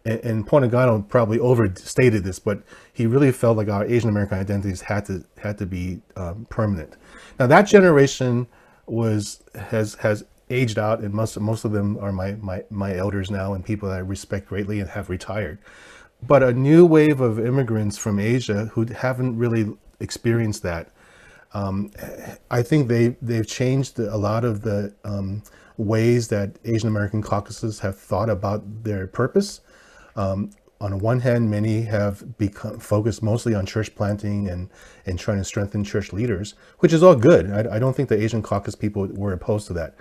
And Ponegano probably overstated this, but he really felt like our Asian American identities had to be permanent. Now that generation has aged out, and most of them are my elders now, and people that I respect greatly and have retired. But a new wave of immigrants from Asia who haven't really experienced that, I think they've changed a lot of the ways that Asian American caucuses have thought about their purpose. On one hand, many have become focused mostly on church planting and trying to strengthen church leaders, which is all good. I don't think the Asian caucus people were opposed to that.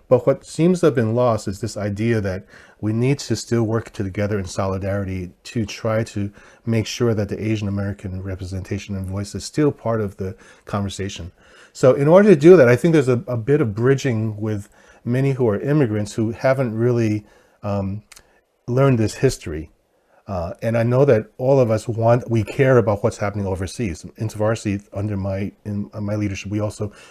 But what seems to have been lost is this idea that we need to still work together in solidarity to try to make sure that the Asian American representation and voice is still part of the conversation. So in order to do that, I think there's a bit of bridging with many who are immigrants who haven't really learned this history. And I know that all of us we care about what's happening overseas. InterVarsity, under my leadership,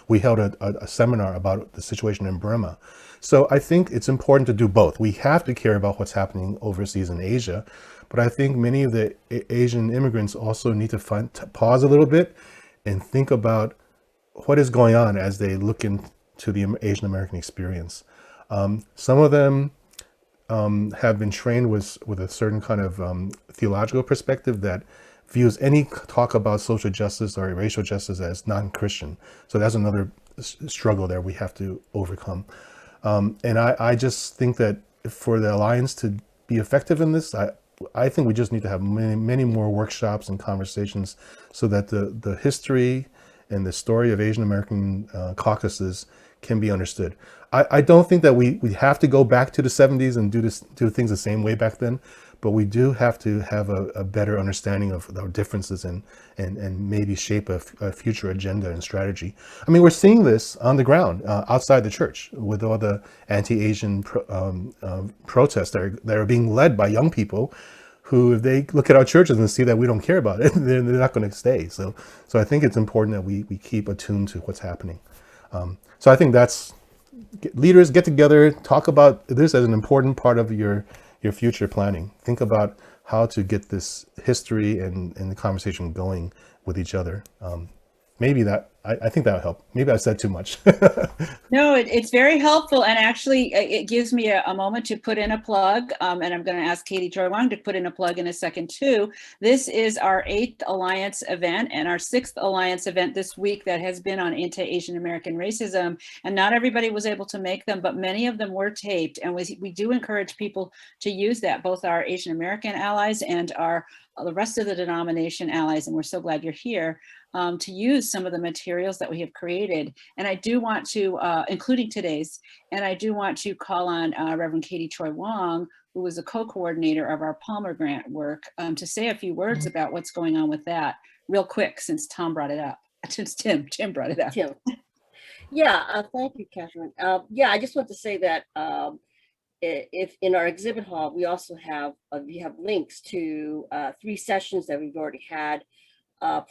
we held a seminar about the situation in Burma. So I think it's important to do both. We have to care about what's happening overseas in Asia, but I think many of the Asian immigrants also need to pause a little bit and think about what is going on as they look into the Asian American experience. Some of them have been trained with a certain kind of theological perspective that views any talk about social justice or racial justice as non-Christian. So that's another struggle there we have to overcome. And I just think that for the Alliance to be effective in this, I think we just need to have many more workshops and conversations so that the history and the story of Asian American caucuses can be understood. I don't think that we have to go back to the 70s and do things the same way back then, but we do have to have a better understanding of our differences and maybe shape a future agenda and strategy. I mean, we're seeing this on the ground outside the church with all the anti-Asian protests that are being led by young people who, if they look at our churches and see that we don't care about it, they're not going to stay. So I think it's important that we keep attuned to what's happening. So I think that's, leaders get together, talk about this as an important part of your future planning. Think about how to get this history and the conversation going with each other. Maybe that, I think that would help. Maybe I said too much. No, it's very helpful. And actually, it gives me a moment to put in a plug. And I'm going to ask Katie Choi Wong to put in a plug in a second, too. This is our 8th Alliance event and our 6th Alliance event this week that has been on anti-Asian American racism. And not everybody was able to make them, but many of them were taped. And we do encourage people to use that, both our Asian American allies and the rest of the denomination allies. And we're so glad you're here. To use some of the materials that we have created. And I do want to, including today's, and I do want to call on Reverend Katie Choi Wong, who was a co-coordinator of our Palmer Grant work, to say a few words about what's going on with that real quick, since Tom brought it up, since Tim brought it up. Tim. Yeah, thank you, Catherine. Yeah, I just want to say that if in our exhibit hall, we also have, we have links to 3 sessions that we've already had.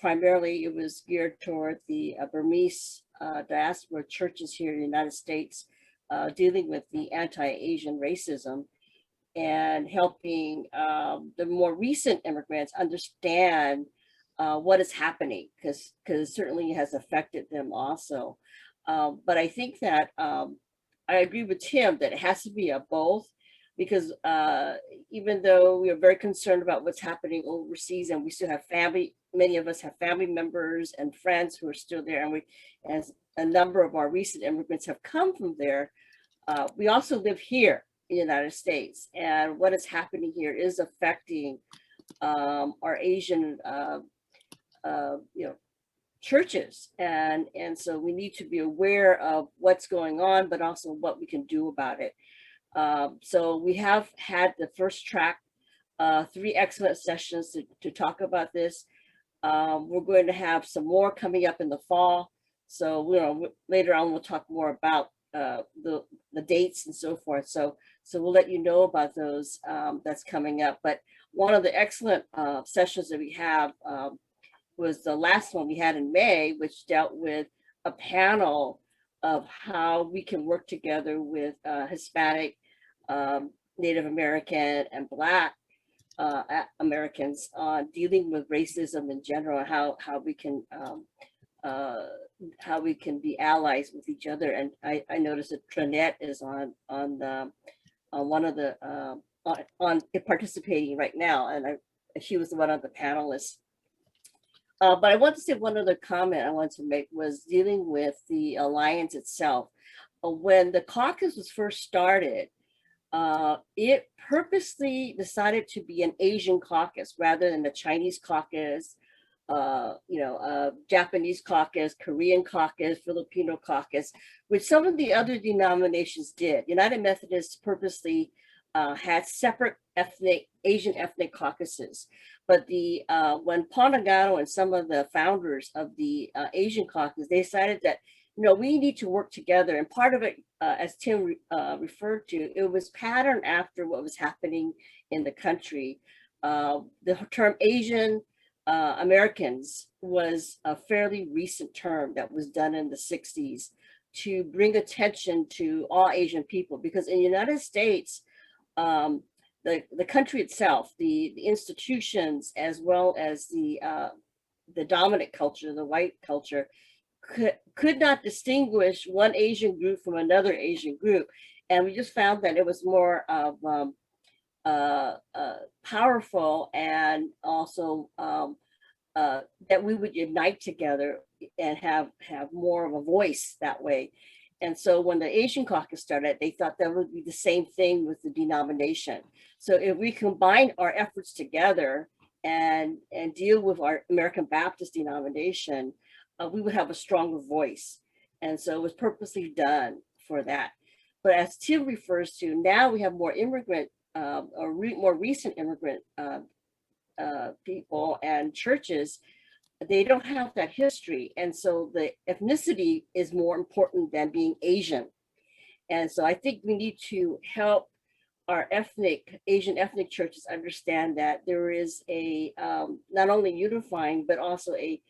Primarily, it was geared toward the Burmese diaspora churches here in the United States, dealing with the anti-Asian racism and helping the more recent immigrants understand what is happening, because it certainly has affected them also. But I think that I agree with Tim that it has to be a both, because even though we are very concerned about what's happening overseas, and we still have family, many of us have family members and friends who are still there, and as a number of our recent immigrants have come from there, we also live here in the United States, and what is happening here is affecting our Asian churches, and so we need to be aware of what's going on, but also what we can do about it. So we have had the first track, 3 excellent sessions to talk about this. We're going to have some more coming up in the fall. So later on, we'll talk more about the dates and so forth. So we'll let you know about those that's coming up. But one of the excellent sessions that we have was the last one we had in May, which dealt with a panel of how we can work together with Hispanic, Native American, and Black Americans on dealing with racism in general, how we can be allies with each other. And I noticed that Trinette is on one of the on participating right now, and she was one of the panelists. But I want to say one other comment I want to make was dealing with the alliance itself. When the caucus was first started, it purposely decided to be an Asian caucus rather than the Chinese caucus, Japanese caucus, Korean caucus, Filipino caucus, which some of the other denominations did. United Methodists purposely had separate Asian ethnic caucuses. But when Paul Nagano and some of the founders of the Asian caucus, they decided that, we need to work together. And part of it, as Tim referred to, it was patterned after what was happening in the country. The term Asian Americans was a fairly recent term that was done in the 60s to bring attention to all Asian people, because in the United States, the country itself, the institutions, as well as the dominant culture, the white culture, could not distinguish one Asian group from another Asian group. And we just found that it was more of powerful, and also that we would unite together and have more of a voice that way. And so when the Asian caucus started, they thought that would be the same thing with the denomination. So if we combine our efforts together and deal with our American Baptist denomination, we would have a stronger voice. And so it was purposely done for that. But as Tim refers to, now we have more immigrant more recent immigrant people and churches. They don't have that history. And so the ethnicity is more important than being Asian. And so I think we need to help our Asian ethnic churches understand that there is a not only unifying, but also a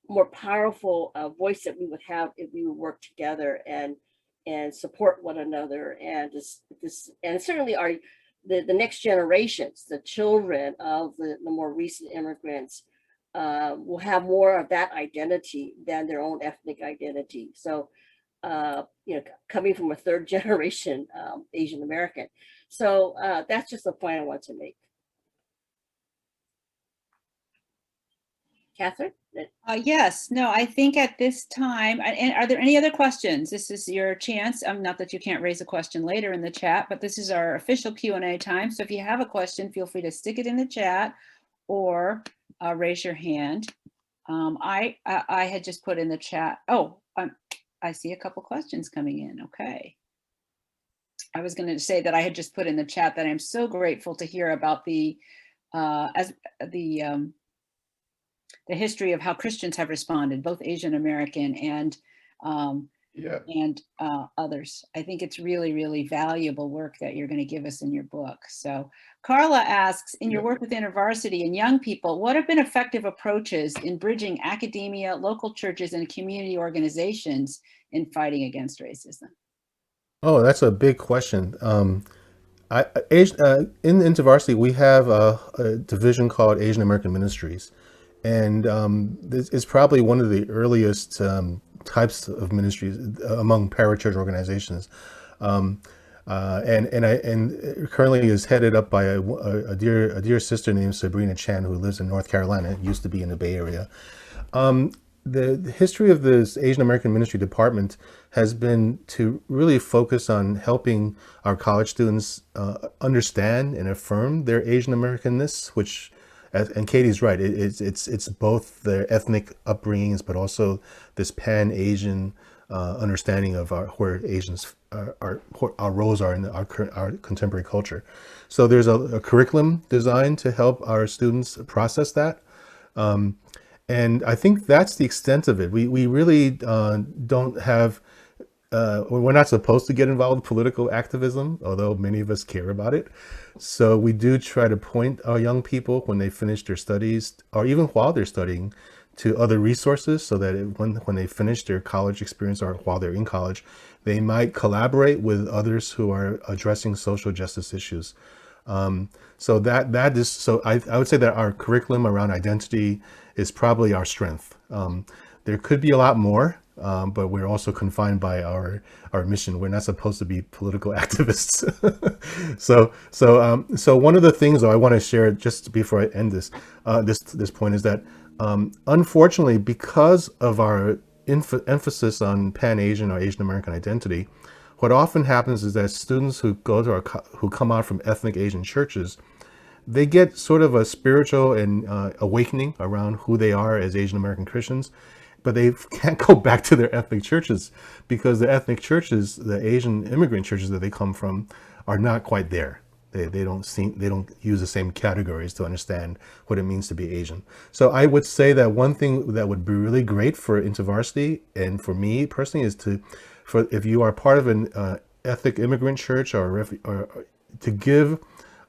more powerful voice that we would have if we would work together and support one another, and and certainly the next generations, the children of the more recent immigrants, will have more of that identity than their own ethnic identity. So, coming from a third generation Asian American. So that's just a point I want to make. Catherine? Yes, no, I think at this time, and are there any other questions? This is your chance. Not that you can't raise a question later in the chat, but this is our official Q&A time. So if you have a question, feel free to stick it in the chat or raise your hand. I had just put in the chat. Oh, I see a couple questions coming in. Okay. I was going to say that I had just put in the chat that I'm so grateful to hear about the history of how Christians have responded, both Asian American and others. I think it's really, really valuable work that you're going to give us in your book. So Carla asks, in your work with InterVarsity and young people, what have been effective approaches in bridging academia, local churches, and community organizations in fighting against racism? Oh, that's a big question. In InterVarsity, we have a division called Asian American Ministries. And this is probably one of the earliest types of ministries among parachurch organizations, and currently is headed up by a dear sister named Sabrina Chan, who lives in North Carolina. Used to be in the Bay Area. The history of this Asian American Ministry Department has been to really focus on helping our college students understand and affirm their Asian Americanness, which. And Katie's right. It's both their ethnic upbringings, but also this Pan-Asian understanding of where Asians our roles are in our contemporary culture. So there's a curriculum designed to help our students process that, and I think that's the extent of it. We really don't have. We're not supposed to get involved in political activism, although many of us care about it. So we do try to point our young people when they finish their studies, or even while they're studying, to other resources, so that when they finish their college experience or while they're in college, they might collaborate with others who are addressing social justice issues. So that is, so I would say that our curriculum around identity is probably our strength. There could be a lot more. But we're also confined by our mission. We're not supposed to be political activists. So one of the things though I want to share just before I end this point is that unfortunately, because of our emphasis on Pan-Asian or Asian American identity, what often happens is that students who who come out from ethnic Asian churches, they get sort of a spiritual and awakening around who they are as Asian American Christians. But they can't go back to their ethnic churches because the ethnic churches, the Asian immigrant churches that they come from, are not quite there. They don't use the same categories to understand what it means to be Asian. So I would say that one thing that would be really great for InterVarsity and for me personally is if you are part of an ethnic immigrant church or to give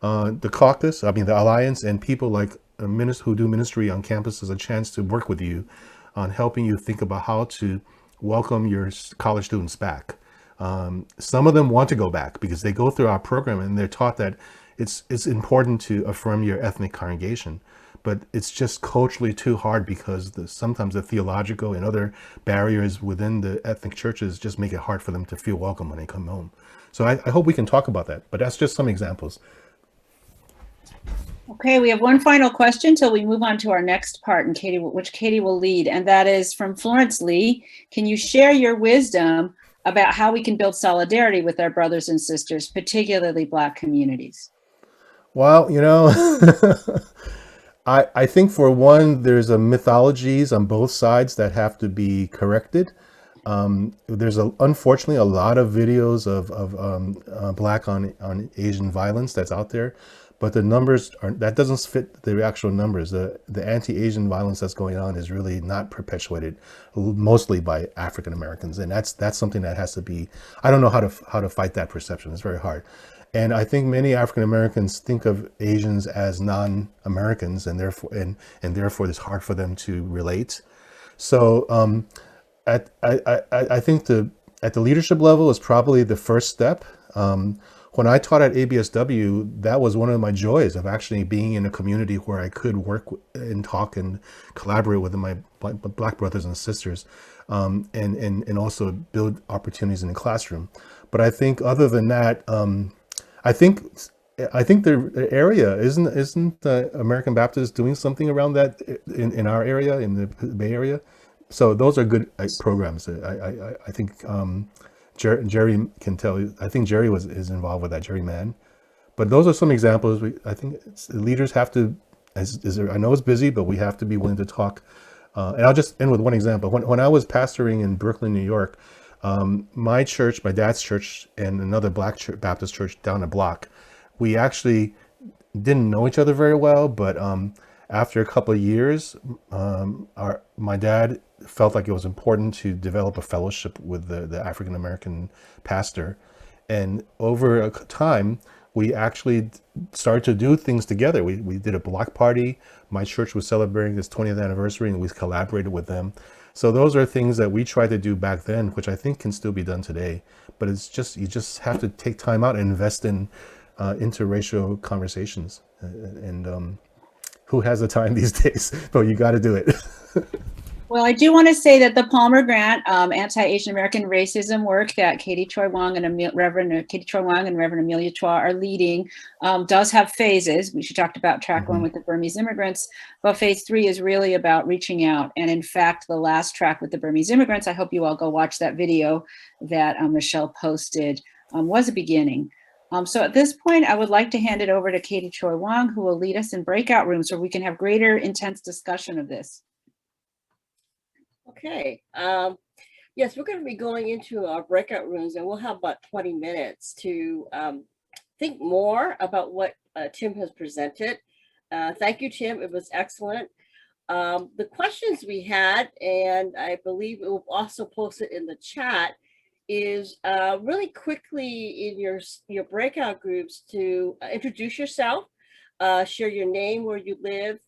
the Caucus, the Alliance, and people like who do ministry on campuses a chance to work with you on helping you think about how to welcome your college students back. Some of them want to go back because they go through our program and they're taught that it's important to affirm your ethnic congregation, but it's just culturally too hard because sometimes the theological and other barriers within the ethnic churches just make it hard for them to feel welcome when they come home. So I hope we can talk about that, but that's just some examples. Okay, we have one final question till we move on to our next part, and which Katie will lead, and that is from Florence Lee. Can you share your wisdom about how we can build solidarity with our brothers and sisters, particularly Black communities? Well, I think for one, there's mythologies on both sides that have to be corrected. There's unfortunately a lot of videos of Black on Asian violence that's out there, but the numbers that doesn't fit the actual numbers. The anti-Asian violence that's going on is really not perpetuated mostly by African Americans, and that's something that has to be. I don't know how to fight that perception. It's very hard. And I think many African Americans think of Asians as non-Americans, and therefore it's hard for them to relate. So I think at the leadership level is probably the first step. When I taught at ABSW, that was one of my joys of actually being in a community where I could work and talk and collaborate with my Black brothers and sisters, and also build opportunities in the classroom. But I think other than that, I think the area isn't American Baptist doing something around that in our area, in the Bay Area. So those are good programs. I think Jerry can tell you. I think Jerry is involved with that, Jerry Mann. But those are some examples. I think leaders have to. I know it's busy, but we have to be willing to talk. And I'll just end with one example. When I was pastoring in Brooklyn, New York, my church, my dad's church, and another Black Baptist church down the block, we actually didn't know each other very well. But after a couple of years, my dad felt like it was important to develop a fellowship with the African American pastor, and over a time we actually started to do things together. We did a block party. My church was celebrating its 20th anniversary, and we collaborated with them. So those are things that we tried to do back then, which I think can still be done today. But it's just, you just have to take time out and invest in interracial conversations. And who has the time these days? But you got to do it. Well, I do want to say that the Palmer Grant Anti-Asian American Racism work that Katie Choi Wong and Reverend Katie Choi Wong and Reverend Amelia Chua are leading does have phases. She talked about track one with the Burmese immigrants, but phase 3 is really about reaching out. And in fact, the last track with the Burmese immigrants, I hope you all go watch that video that Michelle posted, was a beginning. So at this point, I would like to hand it over to Katie Choi Wong, who will lead us in breakout rooms where we can have greater intense discussion of this. Okay. Yes, we're going to be going into our breakout rooms, and we'll have about 20 minutes to think more about what Tim has presented. Thank you, Tim. It was excellent. The questions we had, and I believe it will also post it in the chat, is really quickly in your breakout groups to introduce yourself, share your name, where you live,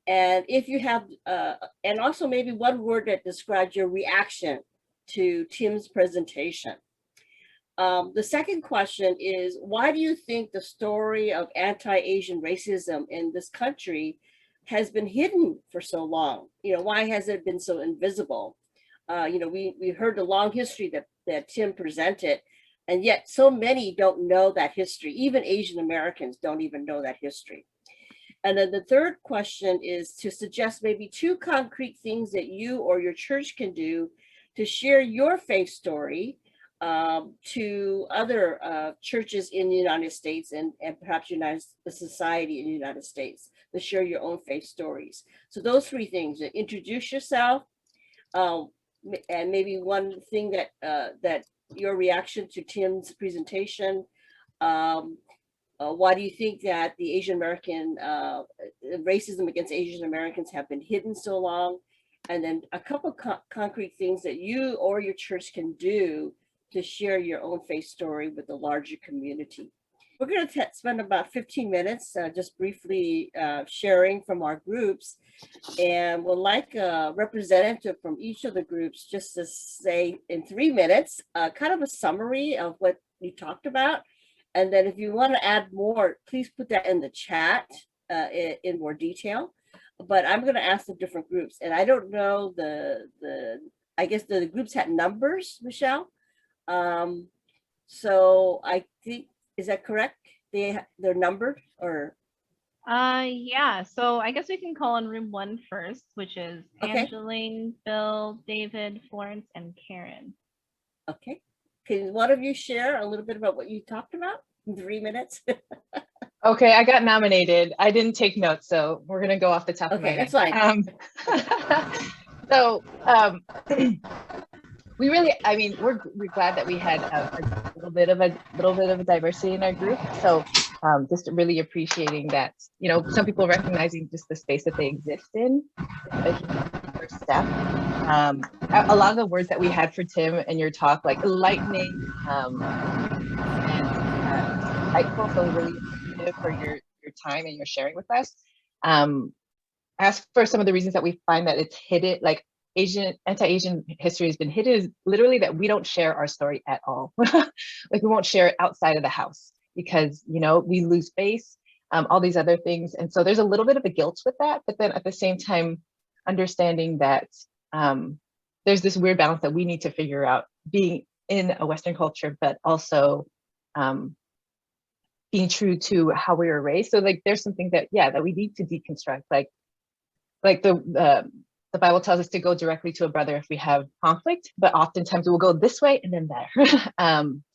and if you have, and also maybe one word that describes your reaction to Tim's presentation. The second question is, why do you think the story of anti-Asian racism in this country has been hidden for so long? You know, why has it been so invisible? You know, we heard the long history that Tim presented, and yet so many don't know that history. Even Asian Americans don't even know that history. And then the third question is to suggest maybe 2 concrete things that you or your church can do to share your faith story to other churches in the United States and perhaps the society in the United States, to share your own faith stories. So those 3 things: introduce yourself, and maybe one thing that your reaction to Tim's presentation. Why do you think that the Asian American racism against Asian Americans have been hidden so long? And then a couple concrete things that you or your church can do to share your own faith story with the larger community. We're going to spend about 15 minutes just briefly sharing from our groups, and we'll like a representative from each of the groups just to say in 3 minutes, kind of a summary of what we talked about. And then if you want to add more, please put that in the chat in more detail. But I'm going to ask the different groups, and I don't know I guess the groups had numbers, Michelle. So I think, is that correct? They're numbered, or? Yeah, so I guess we can call on room 1 first, which is Okay. Angeline, Bill, David, Florence, and Karen. Okay. Can one of you share a little bit about what you talked about in 3 minutes? Okay, I got nominated. I didn't take notes, so we're gonna go off the top of my head. Okay, that's fine. we really, I mean, we're glad that we had a little bit of a diversity in our group. So just really appreciating that, you know, some people recognizing just the space that they exist in is a huge first step. A lot of the words that we had for Tim in your talk, like enlightening and insightful, so really appreciative for your time and your sharing with us. As for some of the reasons that we find that it's hidden, like anti-Asian history has been hidden, is literally that we don't share our story at all. Like we won't share it outside of the house because, you know, we lose face, all these other things. And so there's a little bit of a guilt with that, but then at the same time, understanding that there's this weird balance that we need to figure out being in a Western culture, but also being true to how we were raised. So like, there's something that, yeah, that we need to deconstruct, like the Bible tells us to go directly to a brother if we have conflict, but oftentimes we'll go this way and then there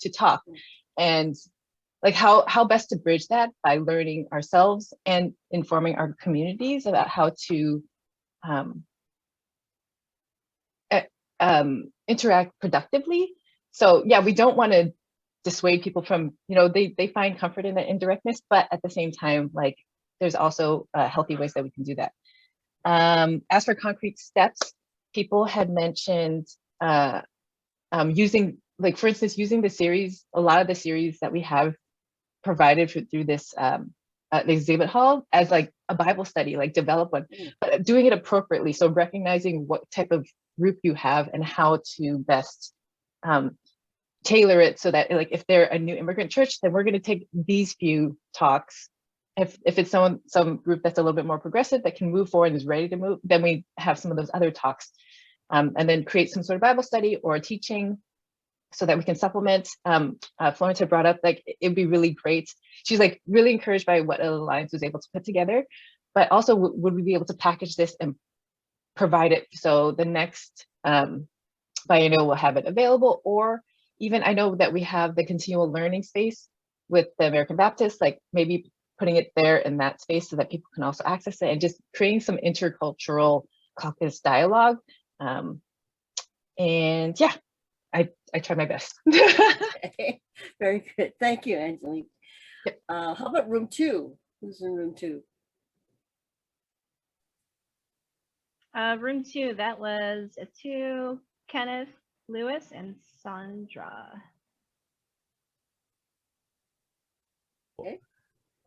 to talk. And like how best to bridge that by learning ourselves and informing our communities about how to interact productively. So yeah, we don't want to dissuade people from, you know, they find comfort in the indirectness, but at the same time, like there's also healthy ways that we can do that. As for concrete steps, people had mentioned using, like, for instance, using the series, a lot of the series that we have provided through this the exhibit hall as like a Bible study, like develop one, but doing it appropriately. So recognizing what type of group you have and how to best tailor it so that, like, if they're a new immigrant church, then we're going to take these few talks. If it's some group that's a little bit more progressive that can move forward and is ready to move, then we have some of those other talks, and then create some sort of Bible study or teaching so that we can supplement. Florence had brought up, like, it'd be really great. She's like really encouraged by what Alliance was able to put together, but also would we be able to package this and provide it so the next biennial will have it available, or even I know that we have the continual learning space with the American Baptist, like maybe putting it there in that space so that people can also access it and just creating some intercultural caucus dialogue. And yeah, I try my best. Okay. Very good. Thank you, Angelique. Yep. How about room 2? Who's in room 2? Room 2, that was Atu, Kenneth, Lewis, and Sandra. Okay.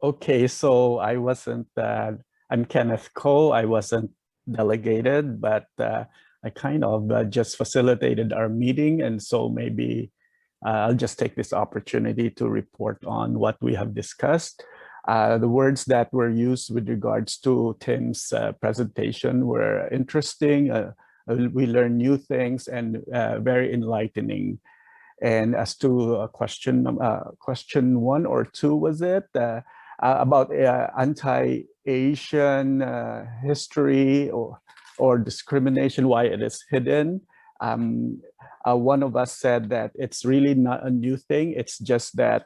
Okay, so I wasn't, I'm Kenneth Ko. I wasn't delegated, but I kind of just facilitated our meeting. And so maybe I'll just take this opportunity to report on what we have discussed. The words that were used with regards to Tim's presentation were interesting. We learned new things and very enlightening. And as to question 1 or 2, was it? About anti-Asian history or discrimination, why it is hidden. One of us said that it's really not a new thing. It's just that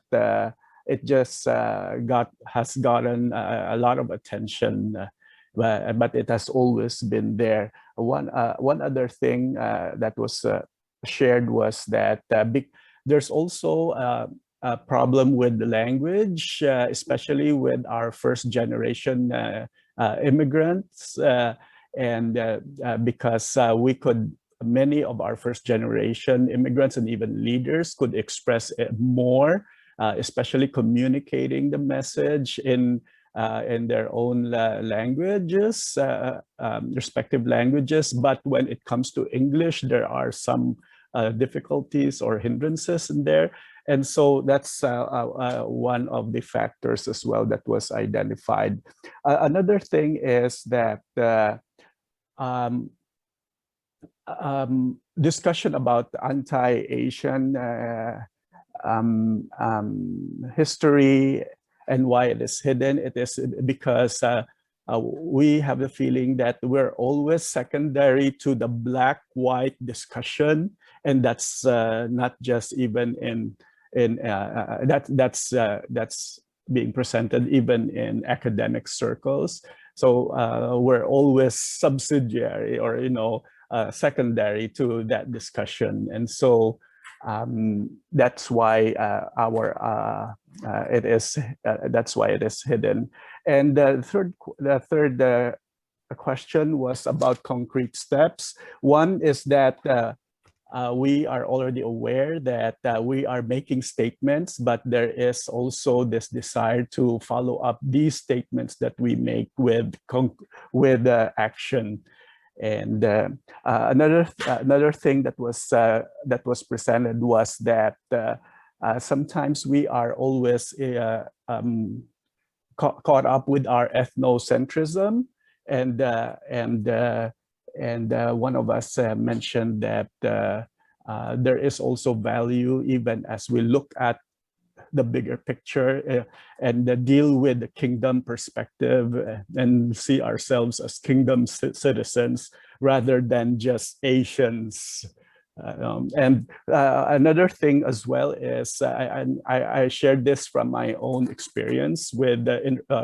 it just has gotten a lot of attention, but it has always been there. One other thing that was shared was that there's also a problem with the language, especially with our first generation immigrants, and because many of our first generation immigrants and even leaders could express it more, especially communicating the message in their own languages, respective languages. But when it comes to English, there are some difficulties or hindrances in there. And so that's one of the factors as well that was identified. Another thing is that discussion about anti-Asian history and why it is hidden. It is because we have the feeling that we're always secondary to the black-white discussion, and that's not just even that's being presented even in academic circles. So we're always subsidiary, or secondary to that discussion. And so that's why that's why it is hidden. And the third question was about concrete steps. One is that we are already aware that we are making statements, but there is also this desire to follow up these statements that we make with action. And another thing that was presented was that sometimes we are always caught up with our ethnocentrism, and one of us mentioned that there is also value even as we look at the bigger picture and deal with the kingdom perspective and see ourselves as kingdom citizens rather than just Asians. Another thing as well is I shared this from my own experience with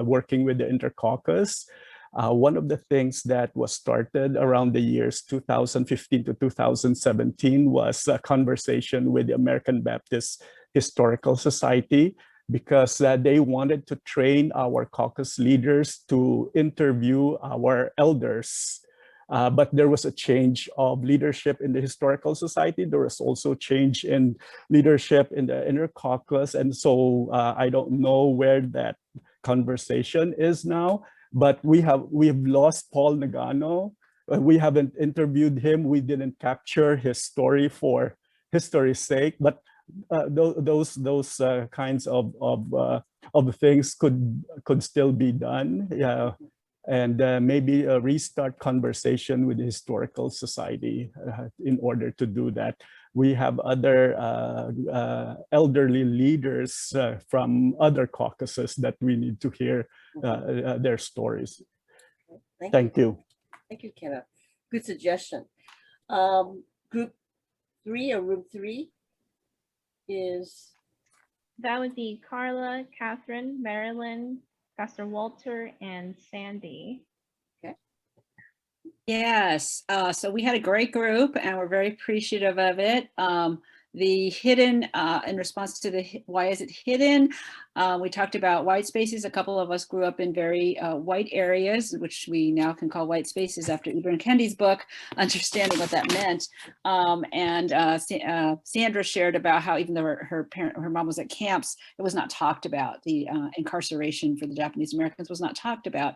working with the Intercaucus. One of the things that was started around the years 2015 to 2017 was a conversation with the American Baptist Historical Society, because they wanted to train our caucus leaders to interview our elders. But there was a change of leadership in the Historical Society. There was also change in leadership in the Inner Caucus. And so I don't know where that conversation is now, but we have lost Paul Nagano. We haven't interviewed him. We didn't capture his story for history's sake, but those kinds of things could still be done. Yeah. And maybe restart conversation with the Historical Society in order to do that. We have other elderly leaders from other caucuses that we need to hear their stories. Thank you. Thank you, Kenneth. Good suggestion. Group 3 or room 3 is? That would be Carla, Catherine, Marilyn, Pastor Walter, and Sandy. Okay. Yes, so we had a great group and we're very appreciative of it. The hidden, in response to the why is it hidden, we talked about white spaces. A couple of us grew up in very white areas, which we now can call white spaces after Ibram Kendi's book, understanding what that meant. Sandra shared about how even though her mom was at camps, it was not talked about. The incarceration for the Japanese Americans was not talked about.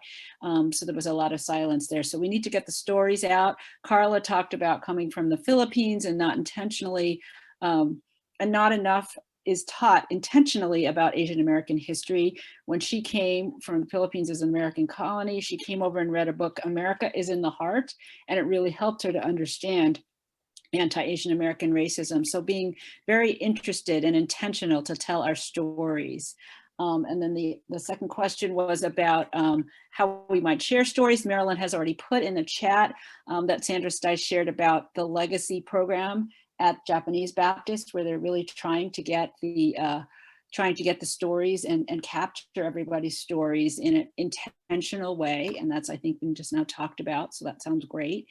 So there was a lot of silence there. So we need to get the stories out. Carla talked about coming from the Philippines and not intentionally, and not enough is taught intentionally about Asian American history. When she came from the Philippines as an American colony, she came over and read a book, America is in the Heart, and it really helped her to understand anti-Asian American racism. So being very interested and intentional to tell our stories. And then the second question was about how we might share stories. Marilyn has already put in the chat that Sandra Stice shared about the legacy program at Japanese Baptist, where they're really trying to get the stories and capture everybody's stories in an intentional way. And that's, I think, been just now talked about. So that sounds great.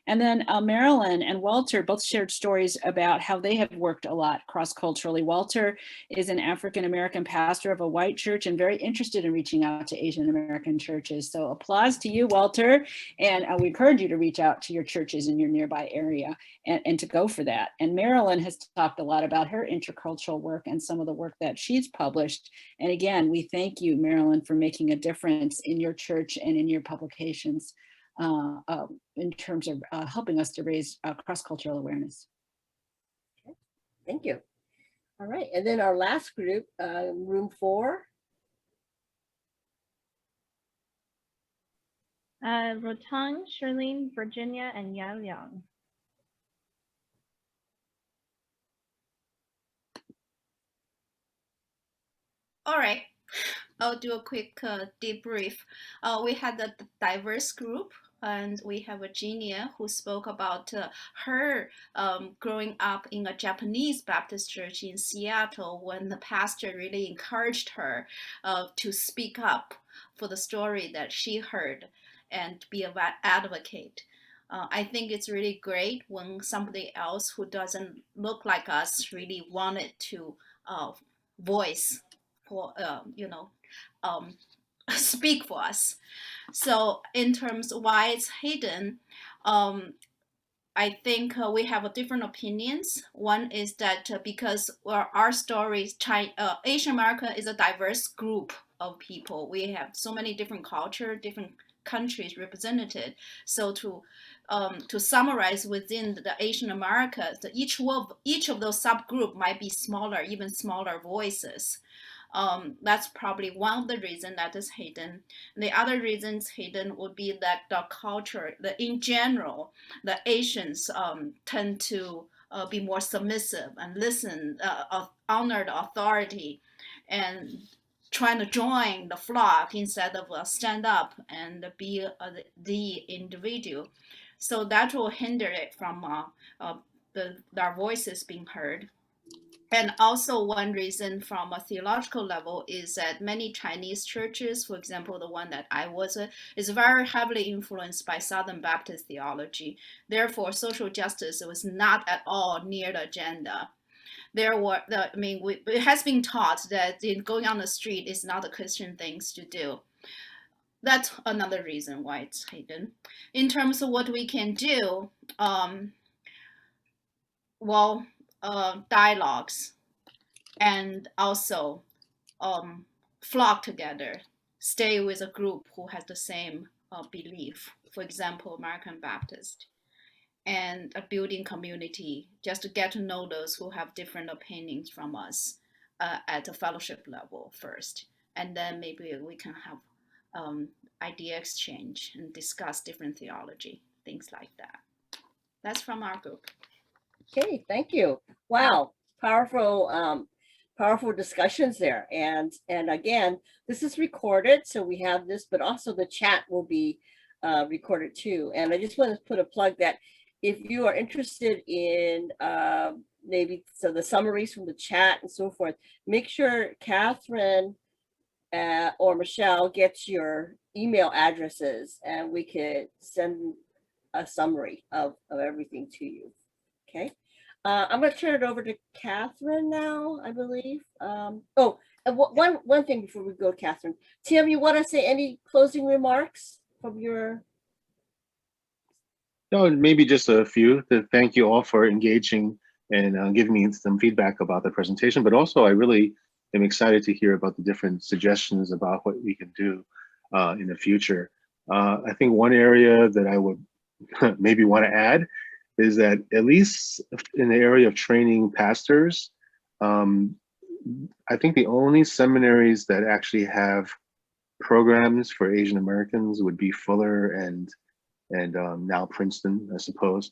And then Marilyn and Walter both shared stories about how they have worked a lot cross-culturally. Walter is an African-American pastor of a white church and very interested in reaching out to Asian American churches. So applause to you, Walter. And we encourage you to reach out to your churches in your nearby area and to go for that. And Marilyn has talked a lot about her intercultural work and some of the work that she's published. And again, we thank you, Marilyn, for making a difference in your church and in your publications in terms of helping us to raise cross-cultural awareness. Okay. Thank you. All right, and then our last group, room 4. Rotang, Charlene, Virginia, and Yao Yang. All right, I'll do a quick debrief. We had a diverse group, and we have Virginia who spoke about her growing up in a Japanese Baptist church in Seattle when the pastor really encouraged her to speak up for the story that she heard and be an advocate. I think it's really great when somebody else who doesn't look like us really wanted to voice for, speak for us. So in terms of why it's hidden, I think we have different opinions. One is that because our stories, Asian America is a diverse group of people. We have so many different cultures, different countries represented. So to summarize within the Asian America, each of those subgroup might be smaller, even smaller voices. That's probably one of the reasons that is hidden. The other reasons hidden would be that the culture, in general, the Asians tend to be more submissive and listen, honor the authority, and trying to join the flock instead of stand up and be the individual. So that will hinder it from their voices being heard. And also one reason from a theological level is that many Chinese churches, for example, the one that I was at, is very heavily influenced by Southern Baptist theology. Therefore, social justice was not at all near the agenda. It has been taught that going on the street is not a Christian thing to do. That's another reason why it's hidden. In terms of what we can do, dialogues, and also flock together, stay with a group who has the same belief, for example, American Baptist, and a building community, just to get to know those who have different opinions from us at a fellowship level first. And then maybe we can have idea exchange and discuss different theology, things like that. That's from our group. Okay, thank you. Wow, powerful discussions there. And again, this is recorded, so we have this, but also the chat will be recorded too. And I just want to put a plug that if you are interested in maybe the summaries from the chat and so forth, make sure Catherine or Michelle gets your email addresses and we could send a summary of everything to you. Okay. I'm going to turn it over to Catherine now, I believe. One thing before we go, Catherine. Tim, you want to say any closing remarks from your? No, maybe just a few. To thank you all for engaging and giving me some feedback about the presentation, but also I really am excited to hear about the different suggestions about what we can do in the future. I think one area that I would maybe want to add is that at least in the area of training pastors, I think the only seminaries that actually have programs for Asian Americans would be Fuller and now Princeton, I suppose.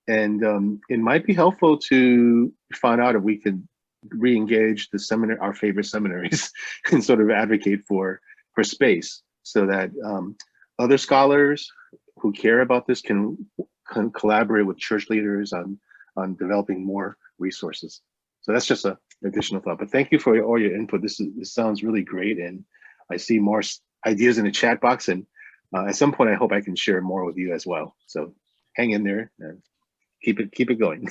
And it might be helpful to find out if we could re-engage our favorite seminaries and sort of advocate for space so that other scholars who care about this can collaborate with church leaders on developing more resources. So that's just an additional thought. But thank you for all your input. This sounds really great, and I see more ideas in the chat box. And at some point, I hope I can share more with you as well. So hang in there and keep it going.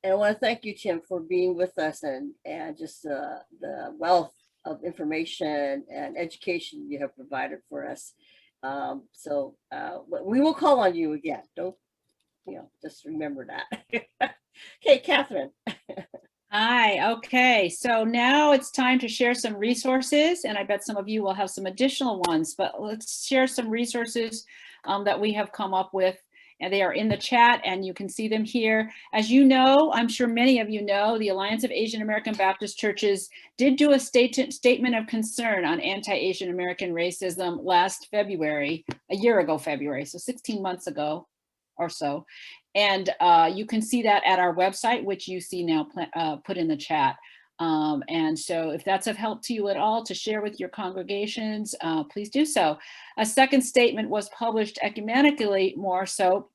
And I want to thank you, Tim, for being with us and just the wealth of information and education you have provided for us. So we will call on you again. Don't, just remember that. Okay, Catherine. Hi, okay. So now it's time to share some resources, and I bet some of you will have some additional ones, but let's share some resources that we have come up with, and they are in the chat and you can see them here. As you know, I'm sure many of you know, the Alliance of Asian American Baptist Churches did do a statement of concern on anti-Asian American racism last February, a year ago February, so 16 months ago or so. And you can see that at our website, which you see now put in the chat. And so if that's of help to you at all to share with your congregations, please do so. A second statement was published ecumenically more so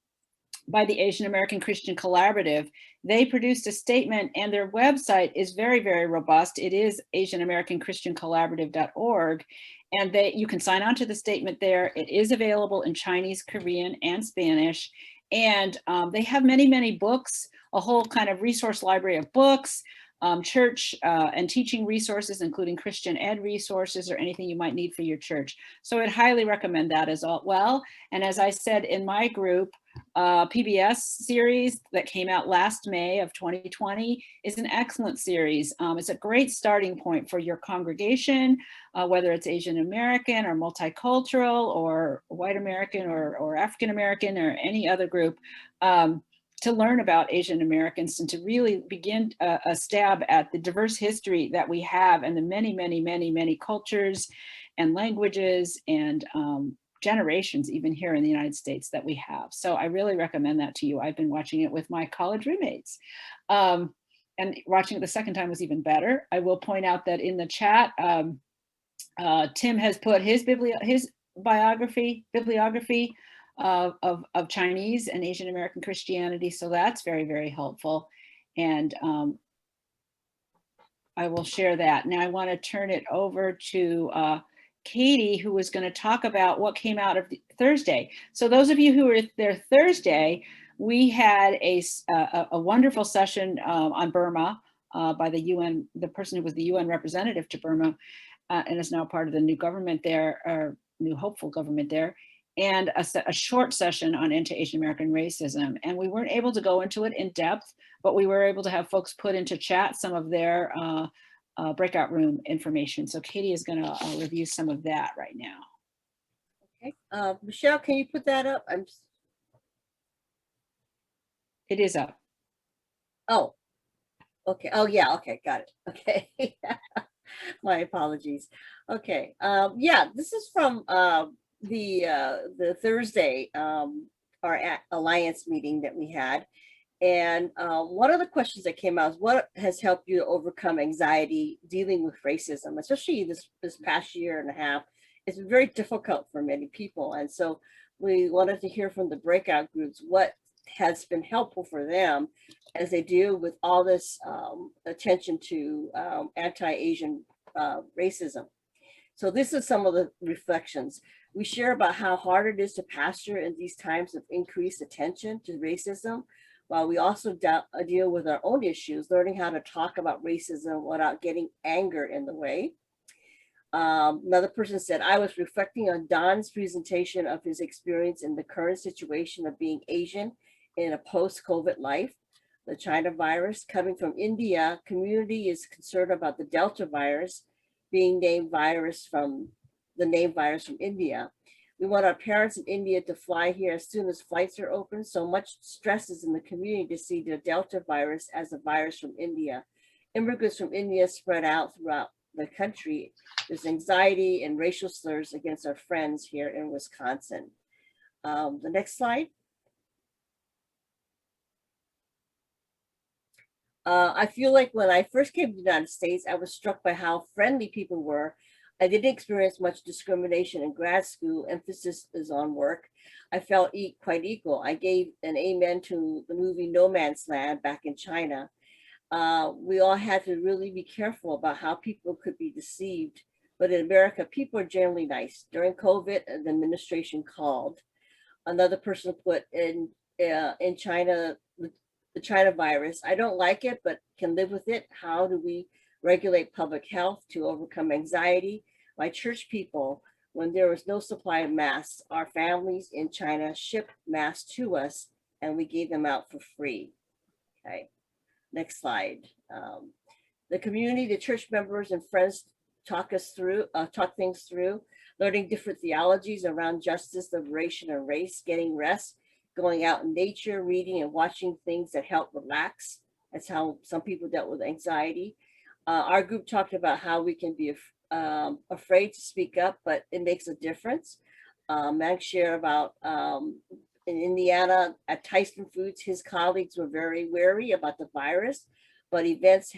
by the Asian American Christian Collaborative. They produced a statement, and their website is very, very robust. It is asianamericanchristiancollaborative.org, and you can sign on to the statement there. It is available in Chinese, Korean, and Spanish. And they have many, many books, a whole kind of resource library of books, church and teaching resources, including Christian ed resources or anything you might need for your church. So I'd highly recommend that as well. And as I said in my group, PBS series that came out last May of 2020 is an excellent series. It's a great starting point for your congregation, whether it's Asian American or multicultural or white American or African American or any other group, to learn about Asian Americans and to really begin a stab at the diverse history that we have and the many, many, many, many cultures and languages and generations even here in the United States that we have. So I really recommend that to you. I've been watching it with my college roommates. And watching it the second time was even better. I will point out that in the chat, Tim has put his bibliography of Chinese and Asian American Christianity. So that's very, very helpful. And I will share that. Now I want to turn it over to Katie, who was going to talk about what came out of Thursday. So those of you who were there Thursday, we had a wonderful session on Burma by the UN, the person who was the UN representative to Burma and is now part of the new government there, or new hopeful government there, and a short session on anti-Asian American racism. And we weren't able to go into it in depth, but we were able to have folks put into chat some of their breakout room information. So Katie is going to review some of that right now. Okay, Michelle, can you put that up? It is up. Oh, okay. Oh yeah. Okay, got it. Okay. My apologies. Okay. Yeah, this is from the Thursday our alliance meeting that we had. And one of the questions that came out is, what has helped you to overcome anxiety dealing with racism, especially this past year and a half? It's been very difficult for many people. And so we wanted to hear from the breakout groups what has been helpful for them as they deal with all this attention to anti-Asian racism. So this is some of the reflections. We share about how hard it is to pastor in these times of increased attention to racism, while we also deal with our own issues, learning how to talk about racism without getting anger in the way. Another person said, I was reflecting on Don's presentation of his experience in the current situation of being Asian in a post-COVID life. The China virus coming from India, community is concerned about the Delta virus being named virus from the name virus from India. We want our parents in India to fly here as soon as flights are open. So much stress is in the community to see the Delta virus as a virus from India. Immigrants from India spread out throughout the country. There's anxiety and racial slurs against our friends here in Wisconsin. The next slide. I feel like when I first came to the United States, I was struck by how friendly people were. I didn't experience much discrimination in grad school. Emphasis is on work. I felt quite equal. I gave an amen to the movie No Man's Land back in China. We all had to really be careful about how people could be deceived. But in America, people are generally nice. During COVID, the administration called. Another person put in China, the China virus. I don't like it, but can live with it. How do we regulate public health to overcome anxiety? My church people, when there was no supply of masks, our families in China shipped masks to us and we gave them out for free. Okay, next slide. The community, the church members and friends talk things through, learning different theologies around justice, liberation, and race, getting rest, going out in nature, reading and watching things that help relax. That's how some people dealt with anxiety. Our group talked about how we can be afraid to speak up, but it makes a difference. Max shared about in Indiana at Tyson Foods, his colleagues were very wary about the virus, but events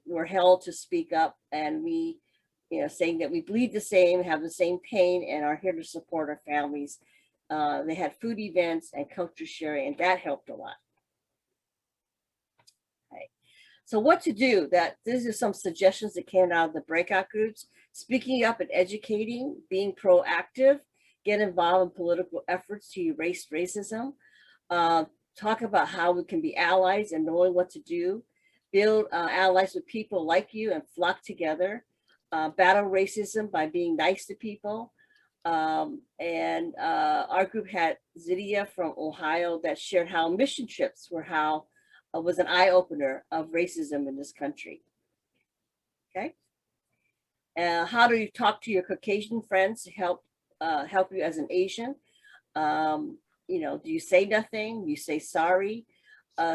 were held to speak up, and we, saying that we bleed the same, have the same pain, and are here to support our families They had food events and culture sharing, and that helped a lot. Okay. So what to do? These are some suggestions that came out of the breakout groups: speaking up and educating, being proactive, get involved in political efforts to erase racism, talk about how we can be allies and knowing what to do, build allies with people like you and flock together, battle racism by being nice to people. Our group had Zidia from Ohio that shared how mission trips was an eye-opener of racism in this country. Okay. How do you talk to your Caucasian friends to help you as an Asian? You know, do you say nothing? You say sorry?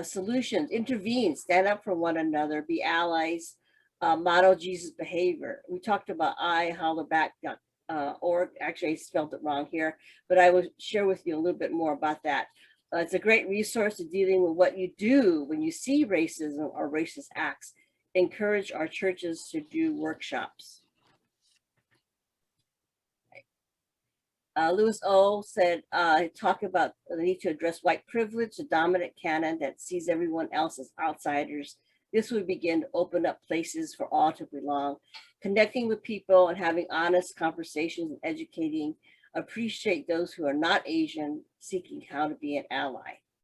Solutions: intervene, stand up for one another, be allies, model Jesus behavior. We talked about ihollerback.org. Actually, I spelled it wrong here, but I will share with you a little bit more about that. It's a great resource to dealing with what you do when you see racism or racist acts. Encourage our churches to do workshops. Louis O said, talk about the need to address white privilege, the dominant canon that sees everyone else as outsiders. This would begin to open up places for all to belong. Connecting with people and having honest conversations and educating, appreciate those who are not Asian, seeking how to be an ally.